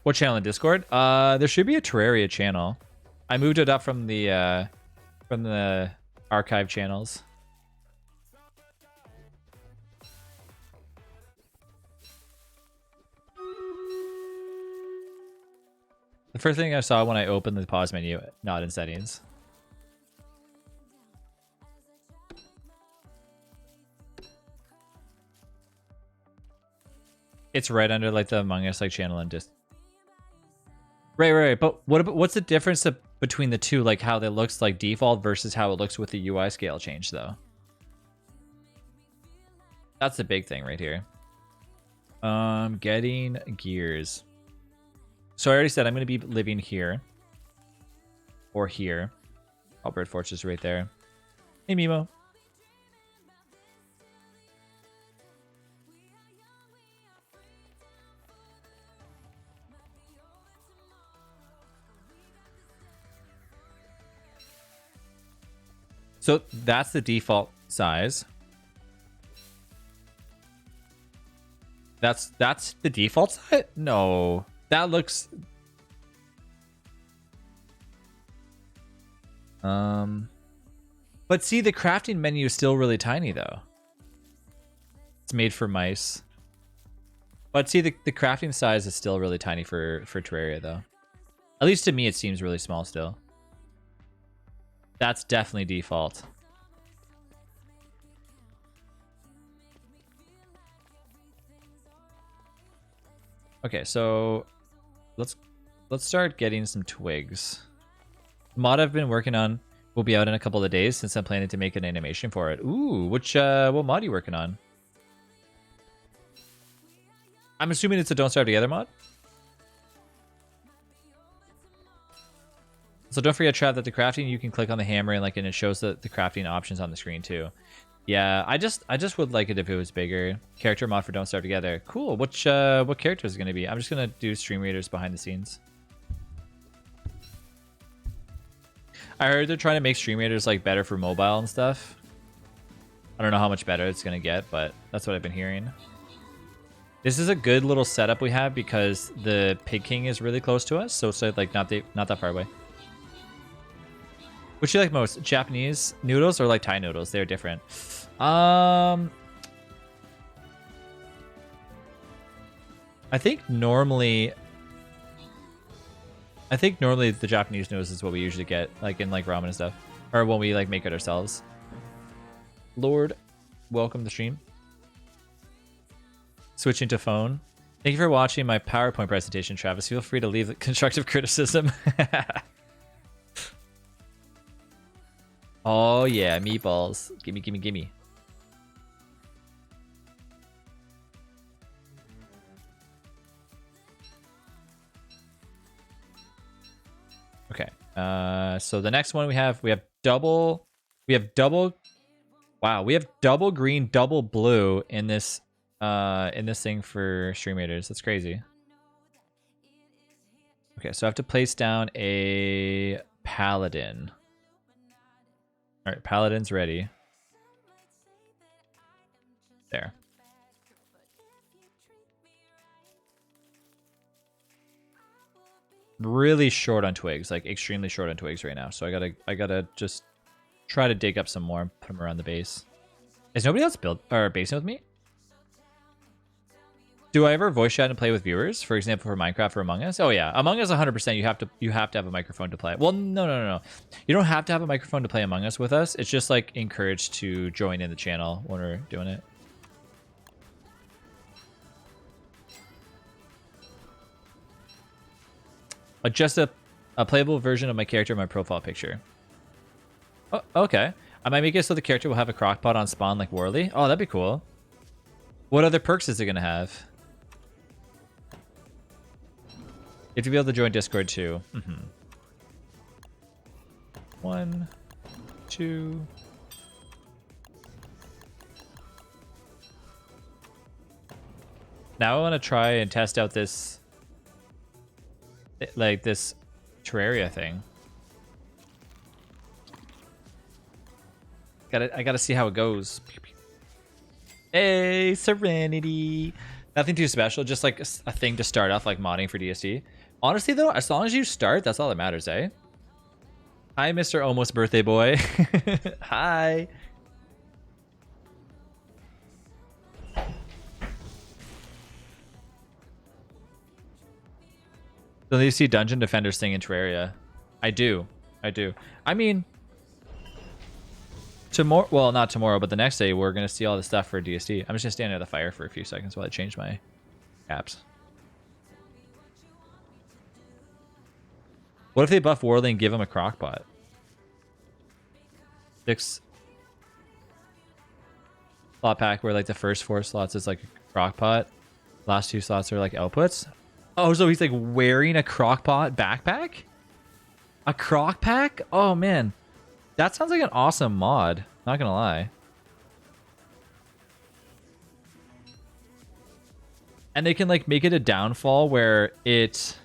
[SPEAKER 2] What channel in Discord? There should be a Terraria channel. I moved it up from the archive channels. The first thing I saw when I opened the pause menu, not in settings. It's right under like the Among Us like channel and just right. But what's the difference between the two? Like how it looks like default versus how it looks with the UI scale change, though. That's the big thing right here. Getting gears. So I already said I'm going to be living here. Or here. Oh, Bird Fortress right there. Hey, Mimo. So that's the default size. That's the default size? No. That looks but see, the crafting menu is still really tiny though. It's made for mice. But see, the crafting size is still really tiny for Terraria though. At least to me it seems really small still. That's definitely default. Okay, so let's start getting some twigs. The mod I've been working on will be out in a couple of days since I'm planning to make an animation for it. Ooh, what mod are you working on? I'm assuming it's a Don't Starve Together mod. So don't forget, Trav, that the crafting, you can click on the hammer and it shows the crafting options on the screen too. Yeah, I just would like it if it was bigger. Character mod for Don't Starve Together. Cool. What character is it gonna be? I'm just gonna do stream readers behind the scenes. I heard they're trying to make stream readers better for mobile and stuff. I don't know how much better it's gonna get, but that's what I've been hearing. This is a good little setup we have because the Pig King is really close to us, so it's not that far away. What do you like most? Japanese noodles or Thai noodles? They're different. I think normally the Japanese noodles is what we usually get, in ramen and stuff, or when we make it ourselves. Lord, welcome to the stream. Switching to phone. Thank you for watching my PowerPoint presentation, Travis. Feel free to leave constructive criticism. Oh yeah, meatballs. Gimme, gimme, gimme. Okay. So the next one we have double green, double blue in this thing for stream raiders. That's crazy. Okay, so I have to place down a paladin. All right, paladin's ready. There. Really short on twigs, extremely short on twigs right now. So I gotta just try to dig up some more and put them around the base. Is nobody else basing with me? Do I ever voice chat and play with viewers? For example, for Minecraft or Among Us? Oh yeah, Among Us 100%. You have to have a microphone to play. Well, no. You don't have to have a microphone to play Among Us with us. It's just encouraged to join in the channel when we're doing it. Just a playable version of my character in my profile picture. Oh, okay. I might make it so the character will have a crockpot on spawn like Warley. Oh, that'd be cool. What other perks is it gonna have? You have to be able to join Discord too. 1, 2. Now I want to try and test out this, like this Terraria thing. I gotta see how it goes. Hey, Serenity. Nothing too special, just like a thing to start off, like modding for DST. Honestly though, as long as you start, that's all that matters, eh? Hi, Mr. Almost Birthday Boy. Hi. So you see Dungeon Defenders thing in Terraria. I do. I mean, tomorrow, well, not tomorrow, but the next day, we're going to see all the stuff for DST. I'm just going to stand near the fire for a few seconds while I change my apps. What if they buff Warley and give him a crockpot? 6 slot pack where like the first 4 slots is like a crockpot. Last 2 slots are like outputs. Oh, so he's like wearing a crockpot backpack? A crock pack? Oh man. That sounds like an awesome mod. Not gonna lie. And they can like make it a downfall where it...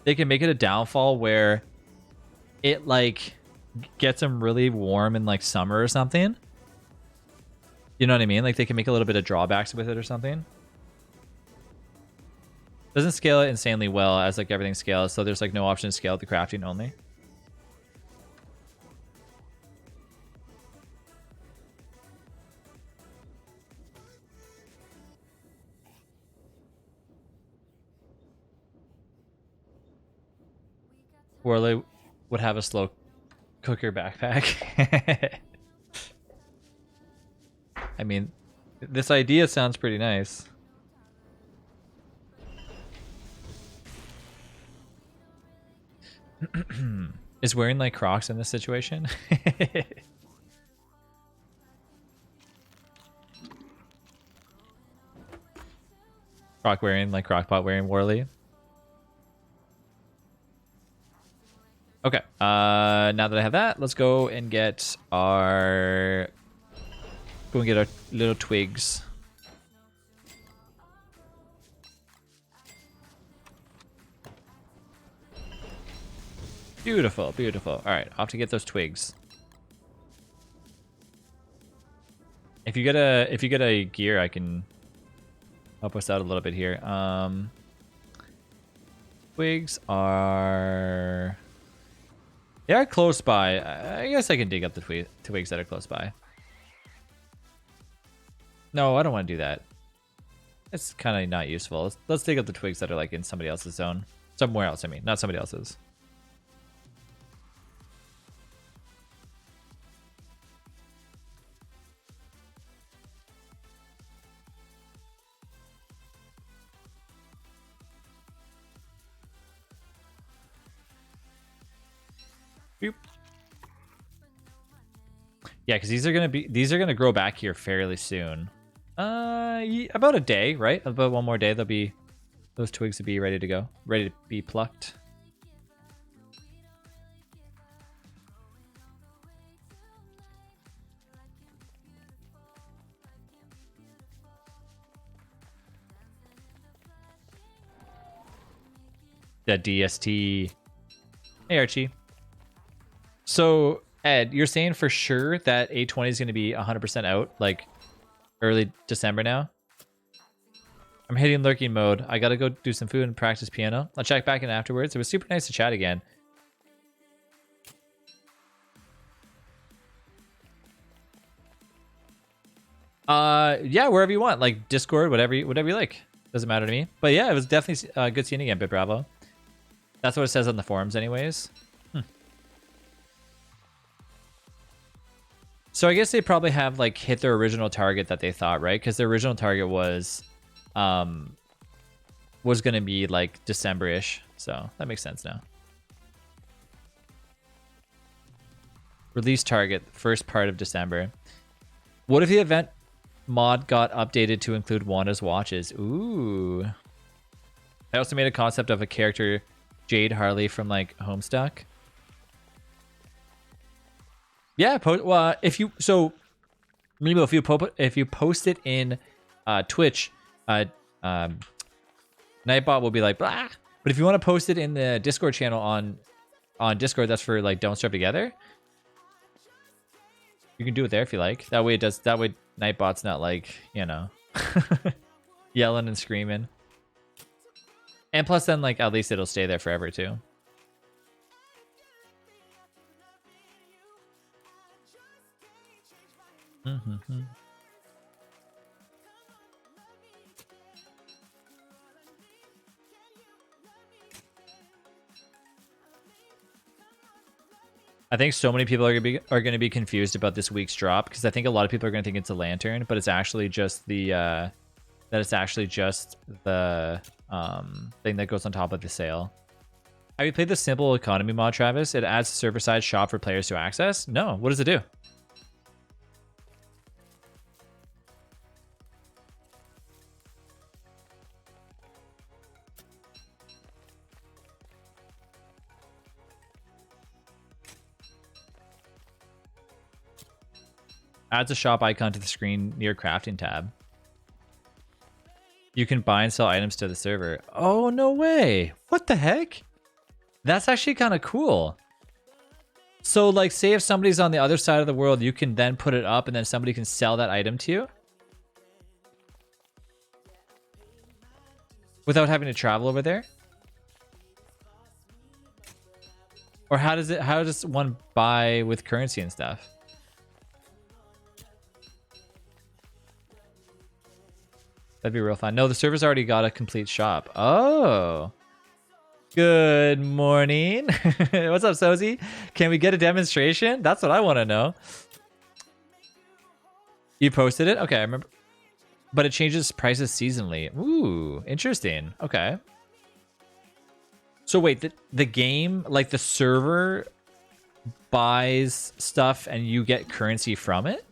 [SPEAKER 2] They can make it a downfall where it like gets them really warm in like summer or something. You know what I mean? Like they can make a little bit of drawbacks with it or something. Doesn't scale it insanely well as like everything scales, so there's like no option to scale the crafting only. Warley would have a slow cooker backpack. I mean, this idea sounds pretty nice. Is wearing like Crocs in this situation? Croc wearing, like Crockpot wearing Warley. Okay, now that I have that, let's go and get our... Go and get our little twigs. Beautiful, beautiful. All right, off to get those twigs. If you get a gear, I can help us out a little bit here. Twigs are... They are close by. I guess I can dig up the twigs that are close by. No, I don't want to do that. It's kind of not useful. Let's dig up the twigs that are like in somebody else's zone. Somewhere else, I mean, not somebody else's. Boop. Yeah, because these are gonna grow back here fairly soon. About a day, right? About one more day, those twigs will be ready to go, ready to be plucked. The DST. Hey, Archie. So, Ed, you're saying for sure that A20 is going to be 100% out, like early December now? I'm hitting lurking mode. I got to go do some food and practice piano. I'll check back in afterwards. It was super nice to chat again. Yeah, wherever you want, like Discord, whatever you like. Doesn't matter to me. But yeah, it was definitely good seeing you again, Bit Bravo. That's what it says on the forums anyways. So I guess they probably have like hit their original target that they thought, right? Because their original target was going to be like December-ish. So that makes sense now. Release target, first part of December. What if the event mod got updated to include Wanda's watches? Ooh. I also made a concept of a character, Jade Harley from like Homestuck. Yeah, well, if you post it in Twitch, Nightbot will be like, blah. But if you want to post it in the Discord channel on Discord, that's for like Don't Starve Together. You can do it there if you like. That way it does. That way Nightbot's not like, you know, yelling and screaming. And plus, then like at least it'll stay there forever too. Mm-hmm. I think so many people are gonna be confused about this week's drop because I think a lot of people are gonna think it's a lantern, but it's actually just the thing that goes on top of the sail. Have you played the simple economy mod, Travis? It adds a server-side shop for players to access. No, what does it do? Adds a shop icon to the screen near crafting tab. You can buy and sell items to the server. Oh, no way. What the heck? That's actually kind of cool. So, like, say if somebody's on the other side of the world, you can then put it up and then somebody can sell that item to you? Without having to travel over there? Or how does one buy with currency and stuff? That'd be real fun. No, the server's already got a complete shop. Oh. Good morning. What's up, Sozi? Can we get a demonstration? That's what I want to know. You posted it? Okay, I remember. But it changes prices seasonally. Ooh, interesting. Okay. So wait, the game, like the server buys stuff and you get currency from it?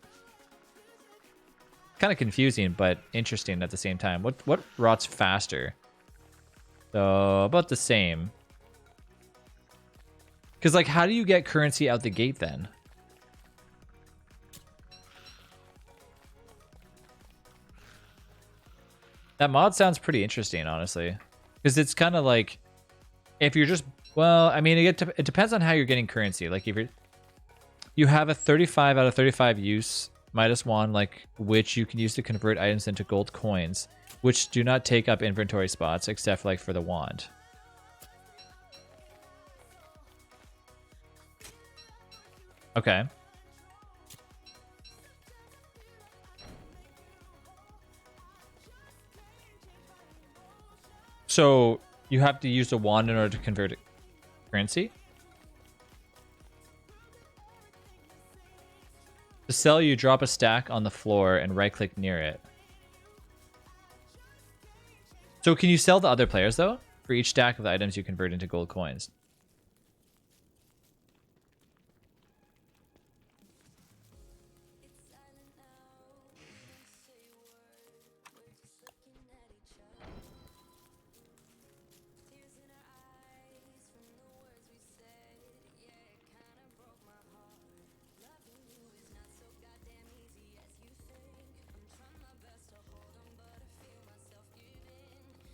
[SPEAKER 2] Kind of confusing, but interesting at the same time. What rots faster? So about the same. Because like, how do you get currency out the gate then? That mod sounds pretty interesting, honestly. Because it's kind of like, if you're just, well, I mean, it depends on how you're getting currency. Like if you have a 35 out of 35 use Midas wand, like which you can use to convert items into gold coins, which do not take up inventory spots except like for the wand. Okay. So you have to use a wand in order to convert currency? To sell, you drop a stack on the floor and right-click near it. So can you sell to other players, though? For each stack of the items you convert into gold coins.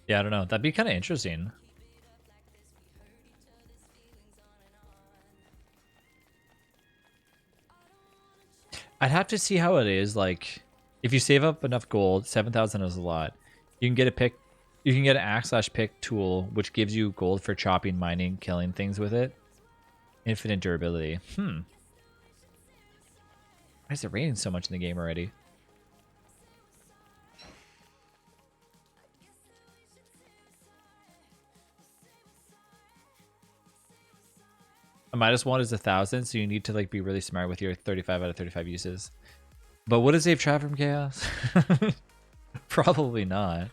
[SPEAKER 2] Yeah, I don't know. That'd be kind of interesting. I'd have to see how it is. Like, if you save up enough gold, 7,000 is a lot. You can get a pick. You can get an axe/pick tool, which gives you gold for chopping, mining, killing things with it. Infinite durability. Why is it raining so much in the game already? A Midas wand is 1,000, so you need to like be really smart with your 35 out of 35 uses. But would it save trap from chaos? Probably not.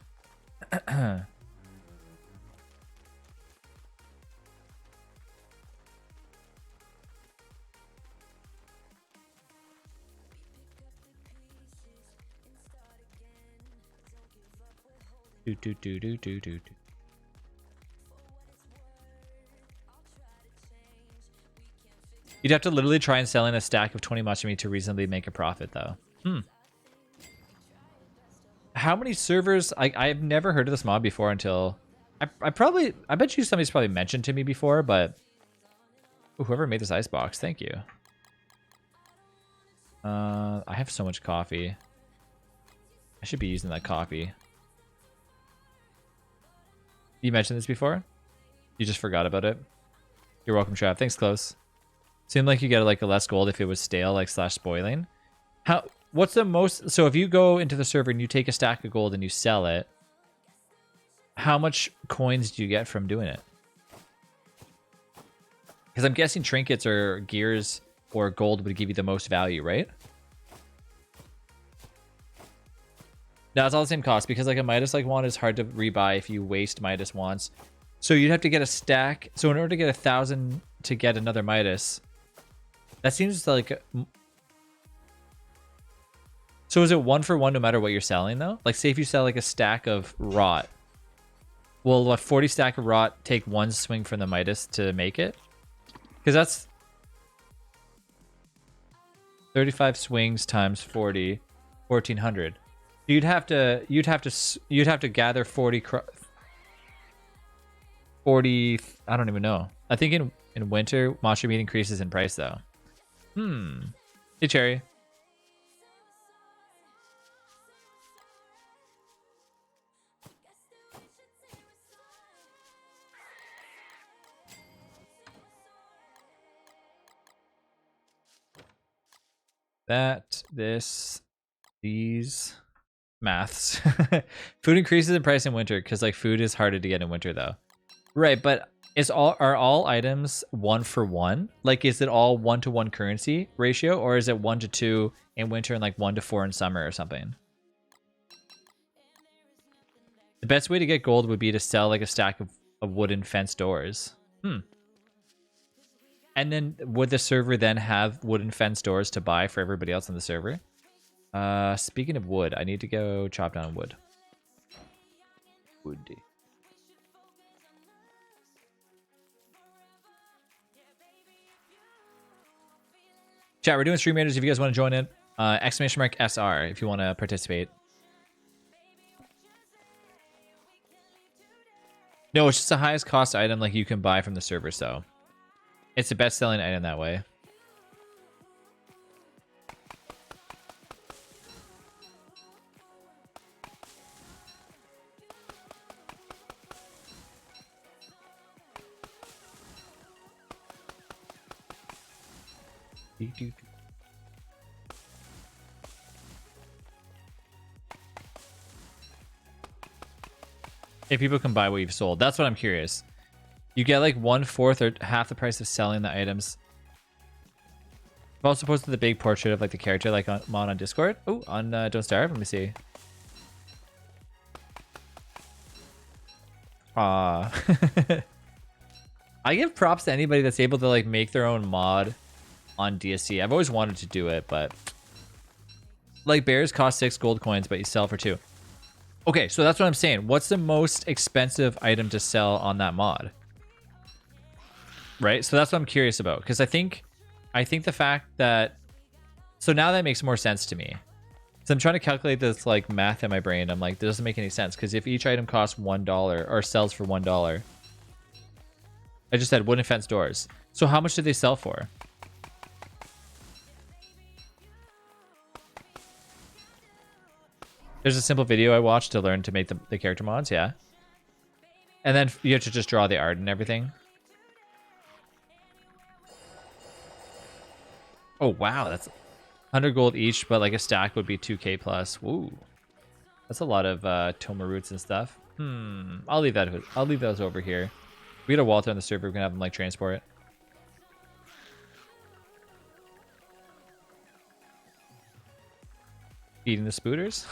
[SPEAKER 2] Do. You'd have to literally try and sell in a stack of 20 matcha meat to reasonably make a profit, though. How many servers? I've never heard of this mod before until I bet you somebody's probably mentioned to me before, but ooh, whoever made this icebox, thank you. I have so much coffee. I should be using that coffee. You mentioned this before? You just forgot about it? You're welcome, Trav. Thanks, Close. Seemed like you get like a less gold if it was stale, like / spoiling. What's the most? So if you go into the server and you take a stack of gold and you sell it, how much coins do you get from doing it? Because I'm guessing trinkets or gears or gold would give you the most value, right? No, it's all the same cost because like a Midas like wand is hard to rebuy if you waste Midas wands. So you'd have to get a stack. So in order to get 1,000 to get another Midas, that seems like. So is it 1 for 1 no matter what you're selling though? Like say if you sell like a stack of rot, will what 40 stack of rot take 1 swing from the Midas to make it? Because that's 35 swings times 40, 1,400. You'd have to gather 40. I don't even know. I think in winter, monster meat increases in price though. Hey Cherry. These maths. Food increases in price in winter because like food is harder to get in winter though. Right, but are all items 1 for 1? Like is it all 1 to 1 currency ratio, or is it 1 to 2 in winter and like 1 to 4 in summer or something? The best way to get gold would be to sell like a stack of wooden fence doors. And then would the server then have wooden fence doors to buy for everybody else on the server? Speaking of wood, I need to go chop down wood. Wood. Chat, we're doing stream raiders if you guys want to join in. !SR if you want to participate. No, it's just the highest cost item like you can buy from the server, so it's the best selling item that way. If people can buy what you've sold, that's what I'm curious. You get like 1/4 or half the price of selling the items. I've also posted the big portrait of like the character like on Discord. Oh, on Don't Starve. Let me see. I give props to anybody that's able to like make their own mod on DST. I've always wanted to do it, but like bears cost 6 gold coins, but you sell for 2. Okay, so that's what I'm saying. What's the most expensive item to sell on that mod? Right? So that's what I'm curious about. Because I think the fact that... So now that makes more sense to me. So I'm trying to calculate this like math in my brain. I'm like, this doesn't make any sense. Because if each item costs $1 or sells for $1... I just said wooden fence doors. So how much did they sell for? There's a simple video I watched to learn to make the character mods, yeah. And then you have to just draw the art and everything. Oh, wow. That's 100 gold each, but like a stack would be 2k plus. Woo. That's a lot of Toma roots and stuff. I'll leave those over here. We got a Walter on the server. We can have them like transport it. Feeding the spooters?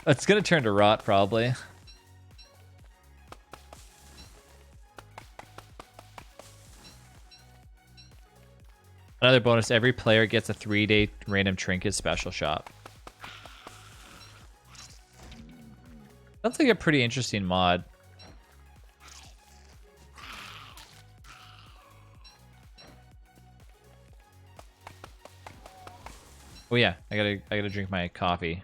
[SPEAKER 2] It's gonna turn to rot probably. Another bonus, every player gets a 3-day random trinket special shop. Sounds like a pretty interesting mod. Oh yeah, I gotta drink my coffee.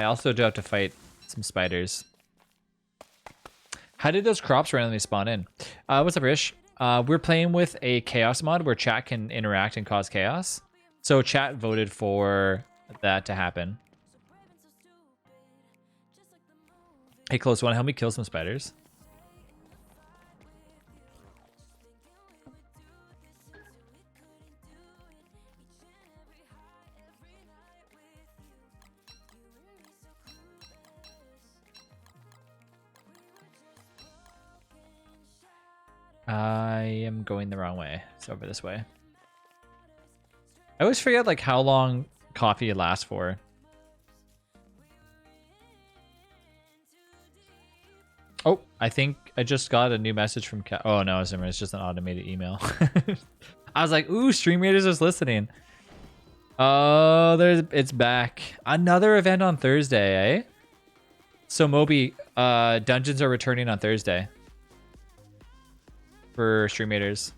[SPEAKER 2] I also do have to fight some spiders. How did those crops randomly spawn in? What's up, Rish? We're playing with a chaos mod where chat can interact and cause chaos. So chat voted for that to happen. Hey, Close One, help me kill some spiders. I am going the wrong way. It's over this way. I always forget like how long coffee lasts for. Oh, I think I just got a new message from oh no, it's just an automated email. I was like, ooh, Stream Raiders is listening. Oh, it's back. Another event on Thursday, eh? So Moby, dungeons are returning on Thursday. For Stream Raiders.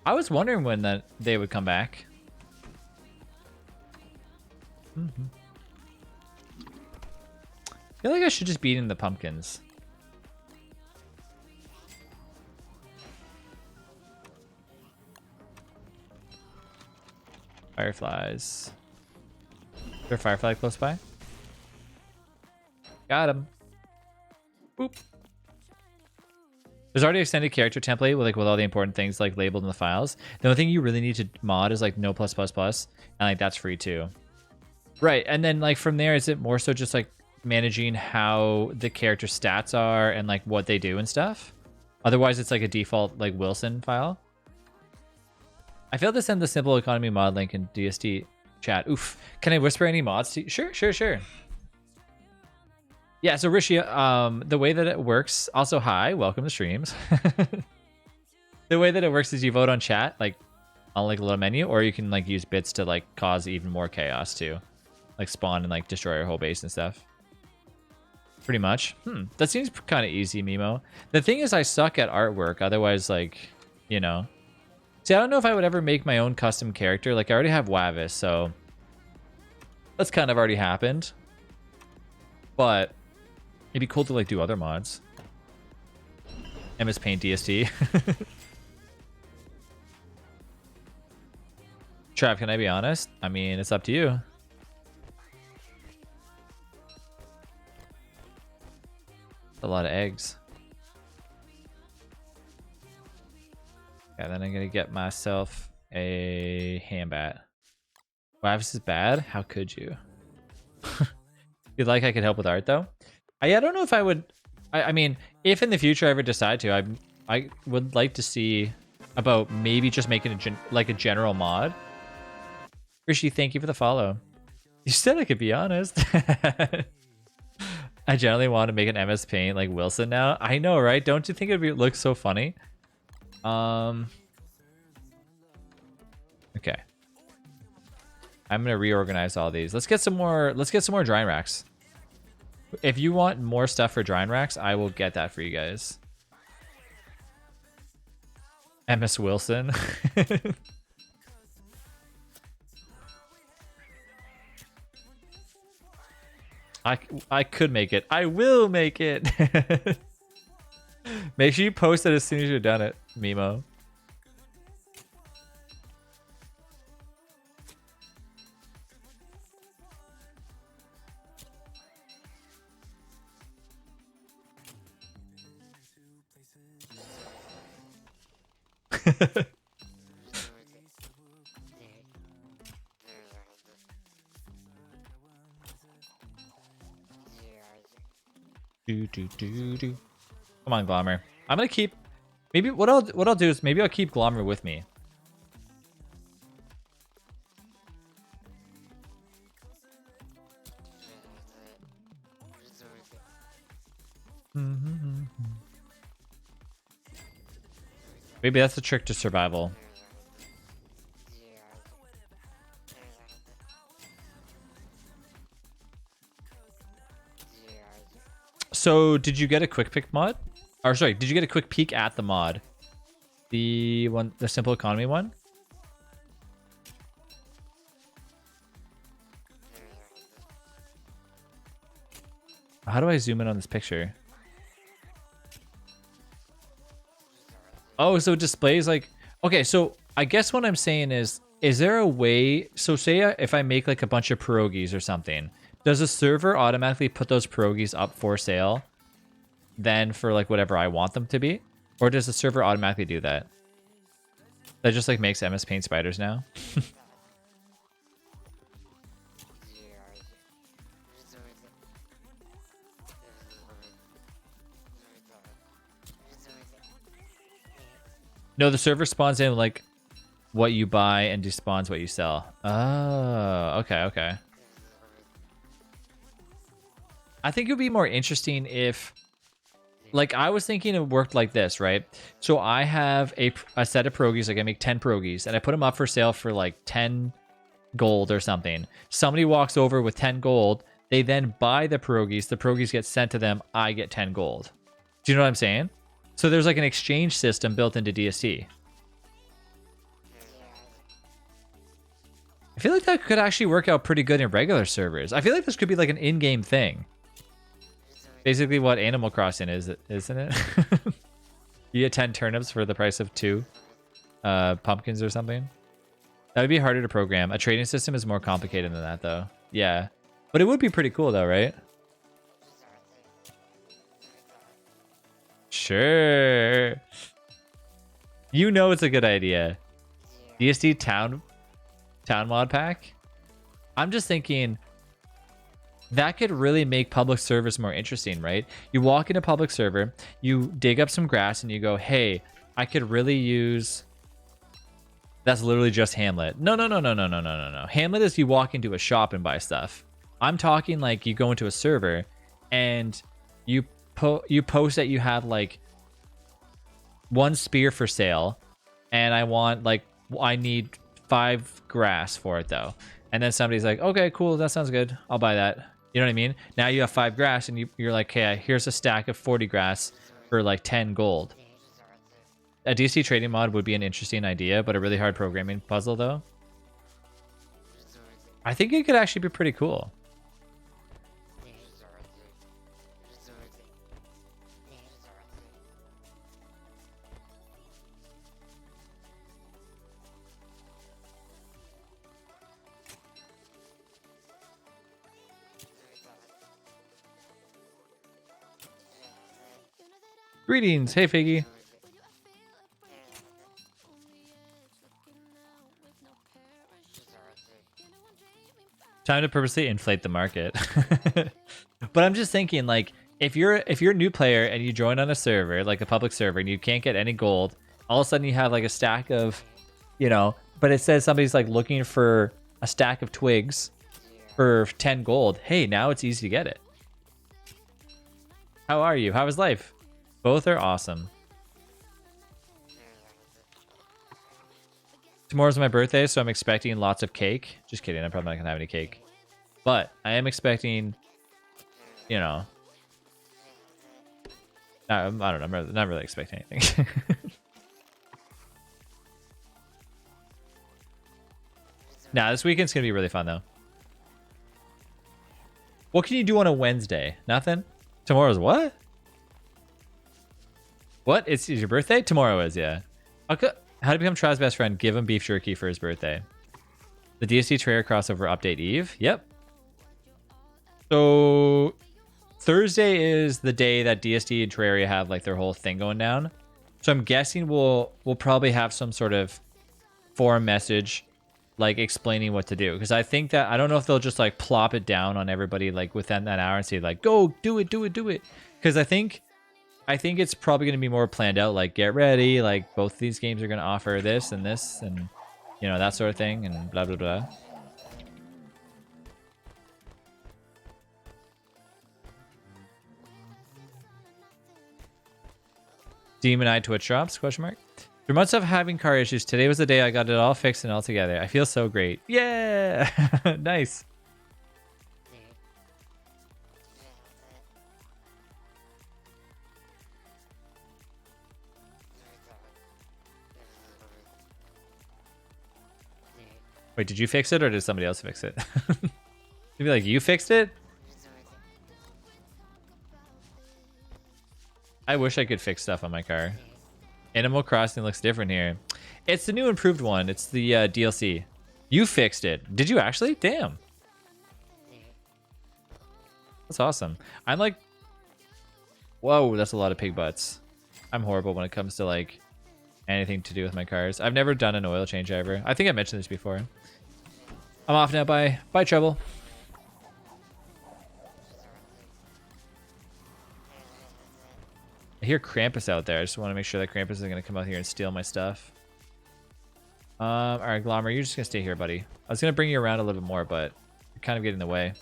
[SPEAKER 2] I was wondering when that they would come back. I feel like I should just be eating the pumpkins. Fireflies. Is there a firefly close by? Got him. Boop. There's already an extended character template with all the important things like labeled in the files. The only thing you really need to mod is like no plus plus plus, and like that's free too. Right, and then like from there, is it more so just like managing how the character stats are and like what they do and stuff? Otherwise, it's like a default like Wilson file. I failed to send the simple economy mod link in DST chat. Oof. Can I whisper any mods to you? Sure. Yeah, so Rishi, the way that it works, also hi, welcome to streams. The way that it works is you vote on chat, like on like a little menu, or you can like use bits to like cause even more chaos too. Like spawn and like destroy your whole base and stuff. Pretty much. That seems kind of easy, Mimo. The thing is I suck at artwork, otherwise like, you know. See, I don't know if I would ever make my own custom character. Like I already have Wavis, so that's kind of already happened. But it'd be cool to like do other mods. MS Paint DST. Trav, can I be honest? I mean, it's up to you. A lot of eggs. Yeah, then I'm gonna get myself a handbat. Wow, this is bad. How could you? You'd like I could help with art though? I don't know if I would. I mean, if in the future I ever decide to, I would like to see about maybe just making a general mod. Rishi, thank you for the follow. You said I could be honest. I generally want to make an MS Paint like Wilson now. I know, right? Don't you think it'd look so funny? Okay. I'm gonna reorganize all these. Let's get some more drying racks. If you want more stuff for drying racks, I will get that for you guys. MS Wilson. I could make it. I will make it. Make sure you post it as soon as you're done it, Mimo. Do. Come on, Glommer. I'm gonna keep. Maybe what I'll do is maybe I'll keep Glommer with me. Maybe that's the trick to survival. So, did you get a quick pick mod? Or sorry, did you get a quick peek at the mod? The one, the simple economy one? How do I zoom in on this picture? Oh, so it displays like... Okay, so I guess what I'm saying is there a way... So say if I make like a bunch of pierogies or something, does the server automatically put those pierogies up for sale then for like whatever I want them to be? Or does the server automatically do that? That just like makes MS Paint spiders now? No, the server spawns in like what you buy and despawns what you sell. Oh, okay, okay. I think it would be more interesting if, like, I was thinking it worked like this, right? So I have a set of pierogies, like I make 10 pierogies, and I put them up for sale for like 10 gold or something. Somebody walks over with 10 gold, they then buy the pierogies get sent to them, I get 10 gold. Do you know what I'm saying? So there's like an exchange system built into DST. I feel like that could actually work out pretty good in regular servers. I feel like this could be like an in-game thing. Basically what Animal Crossing is, isn't it? You get 10 turnips for the price of 2 pumpkins or something. That would be harder to program. A trading system is more complicated than that, though. Yeah. But it would be pretty cool, though, right? Sure. You know it's a good idea. DST town mod pack? I'm just thinking that could really make public servers more interesting, right? You walk into public server, you dig up some grass and you go, hey, I could really use... That's literally just Hamlet. No. Hamlet is you walk into a shop and buy stuff. I'm talking like you go into a server and you post that you have like 1 spear for sale and I need 5 grass for it though. And then somebody's like, okay, cool, that sounds good. I'll buy that. You know what I mean? Now you have 5 grass and you're like, okay, here's a stack of 40 grass for like 10 gold. A DST trading mod would be an interesting idea, but a really hard programming puzzle though. I think it could actually be pretty cool. Greetings, hey Figgy. Time to purposely inflate the market. But I'm just thinking, like, if you're a new player and you join on a server, like a public server, and you can't get any gold, all of a sudden you have like a stack of, you know, but it says somebody's like looking for a stack of twigs for 10 gold. Hey, now it's easy to get it. How are you? How is life? Both are awesome. Tomorrow's my birthday, so I'm expecting lots of cake. Just kidding, I'm probably not gonna have any cake. But I am expecting, you know... I don't know, I'm not really expecting anything. Nah, this weekend's gonna be really fun, though. What can you do on a Wednesday? Nothing? Tomorrow's what? What? It's your birthday? Tomorrow is, yeah. Okay. How to become Trav's best friend? Give him beef jerky for his birthday. The DST Trader crossover update Eve. Yep. So Thursday is the day that DST and Terraria have like their whole thing going down. So I'm guessing we'll probably have some sort of forum message like explaining what to do. Because I think that I don't know if they'll just like plop it down on everybody like within that hour and say like, go do it. Because I think it's probably going to be more planned out, like get ready, like both these games are going to offer this and you know, that sort of thing and blah blah blah. Demon Eye Twitch drops? Question mark. Through months of having car issues, today was the day I got it all fixed and all together. I feel so great. Yeah, nice. Wait, did you fix it or did somebody else fix it? Maybe like you fixed it? I wish I could fix stuff on my car. Animal Crossing looks different here. It's the new improved one. It's the DLC. You fixed it. Did you actually? Damn. That's awesome. I'm like, whoa, that's a lot of pig butts. I'm horrible when it comes to like anything to do with my cars. I've never done an oil change ever. I think I mentioned this before. I'm off now. Bye. Bye, Trouble. I hear Krampus out there. I just want to make sure that Krampus isn't going to come out here and steal my stuff. All right, Glommer, you're just going to stay here, buddy. I was going to bring you around a little bit more, but you're kind of getting in the way.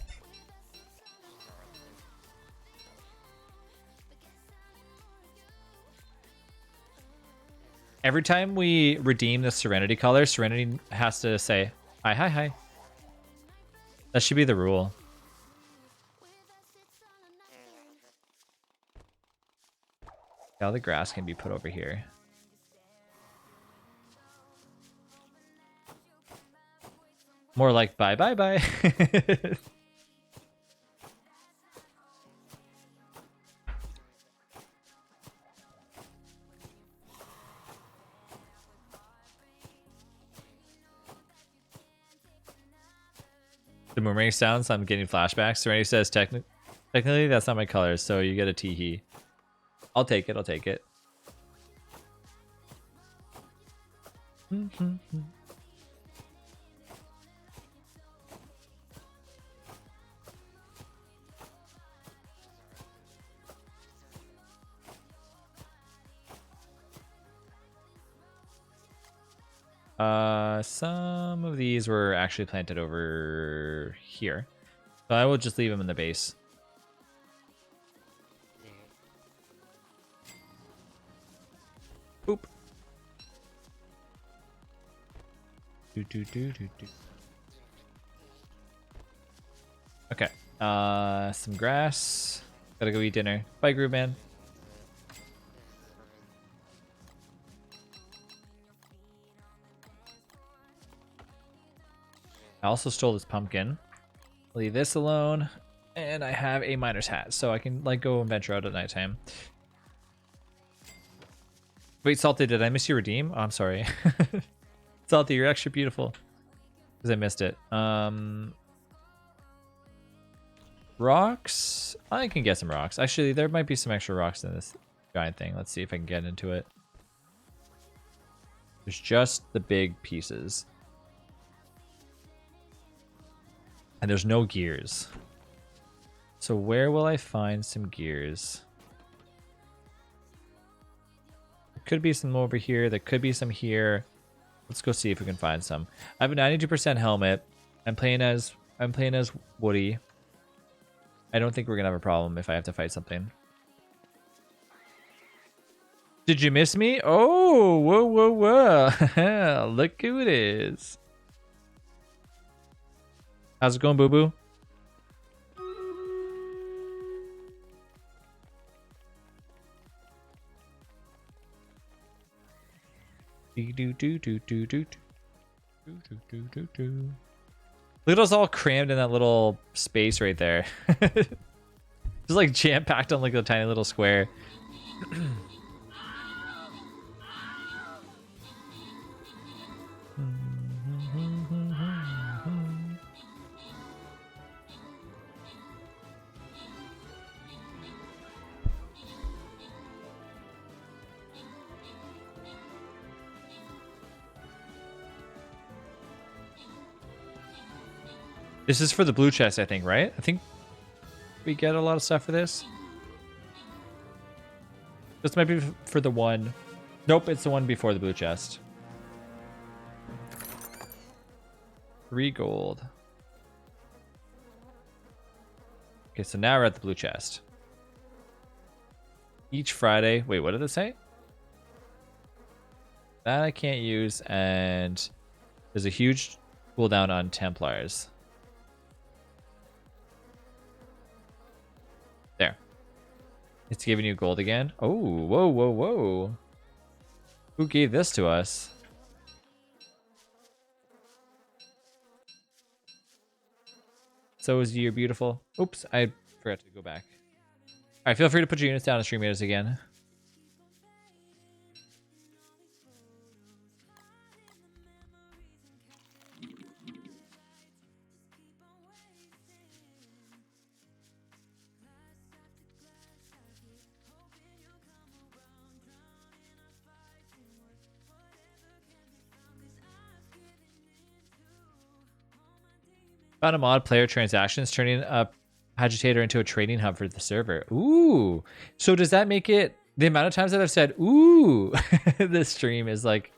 [SPEAKER 2] Every time we redeem the Serenity color, Serenity has to say, hi, hi, hi. That should be the rule. All the grass can be put over here. More like bye, bye, bye. The boomerang sounds, I'm getting flashbacks. Serenity says, technically, that's not my color, so you get a tee-hee. I'll take it, I'll take it. Some of these were actually planted over here. So I will just leave them in the base. Boop. Okay. Some grass. Gotta go eat dinner. Bye, Groove Man. I also stole this pumpkin. Leave this alone. And I have a miner's hat, so I can like go and venture out at nighttime. Wait, Salty, did I miss your redeem? Oh, I'm sorry. Salty, you're extra beautiful. Because I missed it. Rocks? I can get some rocks. Actually, there might be some extra rocks in this giant thing. Let's see if I can get into it. There's just the big pieces. And there's no gears. So where will I find some gears? There could be some over here. There could be some here. Let's go see if we can find some. I have a 92% helmet. I'm playing as Woody. I don't think we're gonna have a problem if I have to fight something. Did you miss me? Oh, whoa, whoa, whoa. Look who it is. How's it going, Boo Boo? Look at us all crammed in that little space right there. Just like jam-packed on like a tiny little square. This is for the blue chest, I think, right? I think we get a lot of stuff for this. This might be for the one. Nope, it's the one before the blue chest. 3 gold. Okay, so now we're at the blue chest. Each Friday. Wait, what did it say? That I can't use, and there's a huge cooldown on Templars. There. It's giving you gold again. Oh, whoa, whoa, whoa. Who gave this to us? So is you're beautiful. Oops, I forgot to go back. All right, feel free to put your units down and stream meters again. Found a mod, player transactions, turning a agitator into a trading hub for the server. Ooh. So does that make it, the amount of times that I've said, ooh, this stream is like,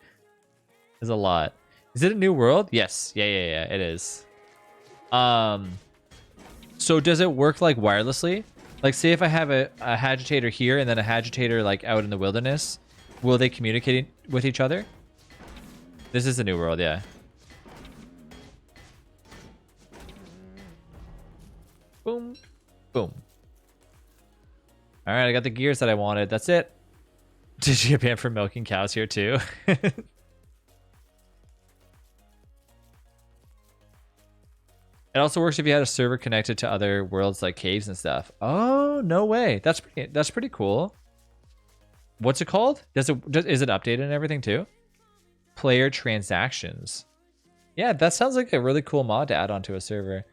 [SPEAKER 2] is a lot. Is it a new world? Yes. Yeah, it is. So does it work like wirelessly? Like say if I have a agitator here and then a agitator like out in the wilderness, will they communicate with each other? This is a new world, yeah. Boom, boom. All right, I got the gears that I wanted. That's it. Did you get banned from milking cows here too? It also works if you had a server connected to other worlds like caves and stuff. Oh, no way. That's pretty cool. What's it called? Is it updated and everything too? Player transactions. Yeah, that sounds like a really cool mod to add onto a server.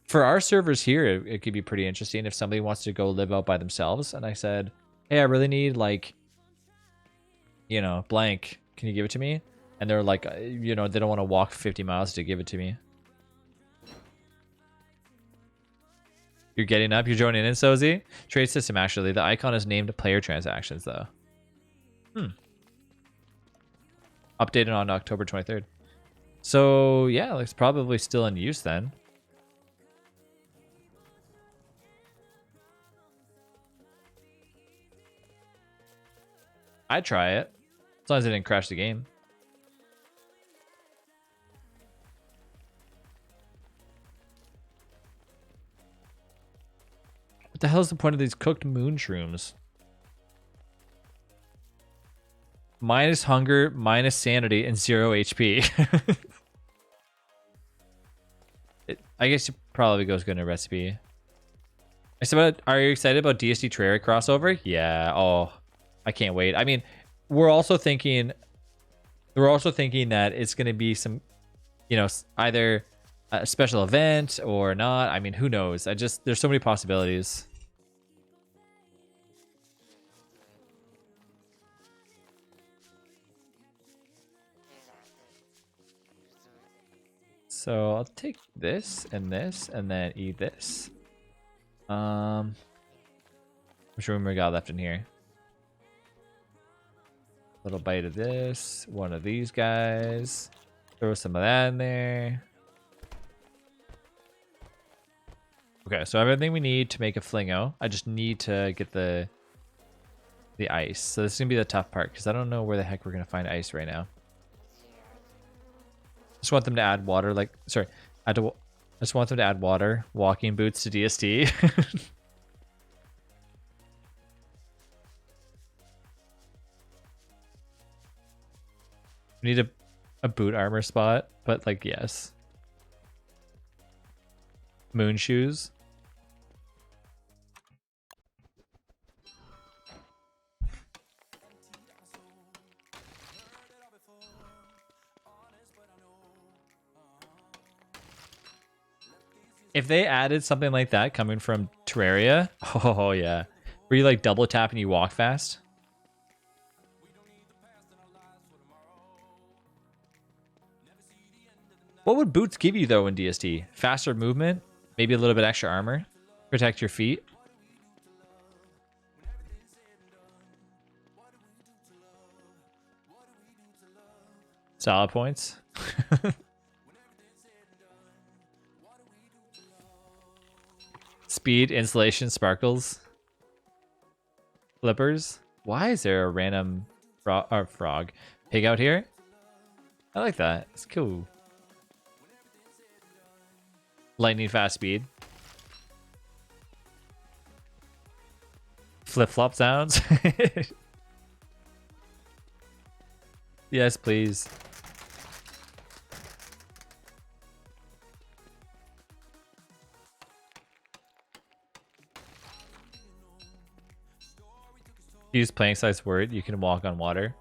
[SPEAKER 2] For our servers here, it could be pretty interesting if somebody wants to go live out by themselves. And I said, hey, I really need like, you know, blank. Can you give it to me? And they're like, you know, they don't want to walk 50 miles to give it to me. You're getting up. You're joining in, Sozy. Trade system, actually. The icon is named player transactions, though. Updated on October 23rd. So, yeah, it's probably still in use then. I'd try it. As long as it didn't crash the game. What the hell is the point of these cooked moon shrooms? Minus hunger, minus sanity, and 0 HP. I guess it probably goes good in a recipe. Are you excited about DST Terraria crossover? Yeah. Oh, I can't wait. I mean, we're also thinking that it's going to be some, you know, either a special event or not. I mean, who knows? There's so many possibilities. So I'll take this and then eat this. How much room we got left in here? Little bite of this, one of these guys. Throw some of that in there. Okay, so everything we need to make a flingo. I just need to get the ice. So this is gonna be the tough part because I don't know where the heck we're gonna find ice right now. Just want them to add water, like I just want them to add water, walking boots to DST. We need a boot armor spot, but like yes. Moon shoes. If they added something like that coming from Terraria, oh yeah. Where you like double tap and you walk fast. What would boots give you though in DST? Faster movement? Maybe a little bit extra armor? Protect your feet? Solid points. Speed, insulation, sparkles. Flippers. Why is there a random frog pig out here? I like that. It's cool. Lightning fast speed. Flip-flop sounds. Yes, please. Use playing size word. You can walk on water.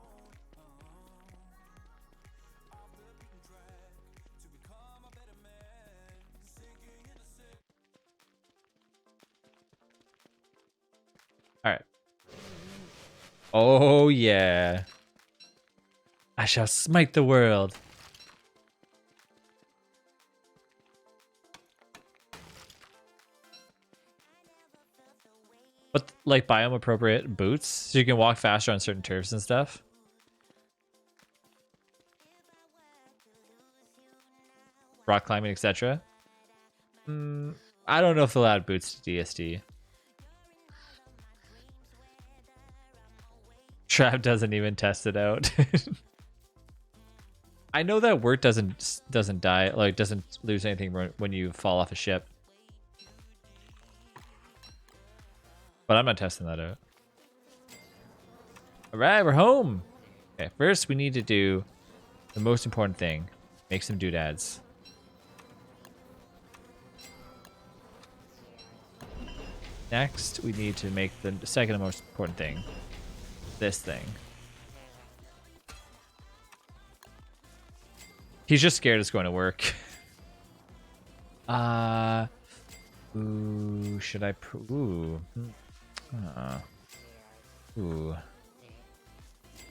[SPEAKER 2] All right. Oh yeah. I shall smite the world. But like biome appropriate boots, so you can walk faster on certain turfs and stuff. Rock climbing, etc. I don't know if they'll add boots to DST. Trav doesn't even test it out. I know that wort doesn't die, like doesn't lose anything when you fall off a ship. But I'm not testing that out. All right, we're home. Okay, first we need to do the most important thing. Make some doodads. Next, we need to make the second most important thing. This thing. He's just scared it's going to work. Ooh, should I? Ooh. Ooh.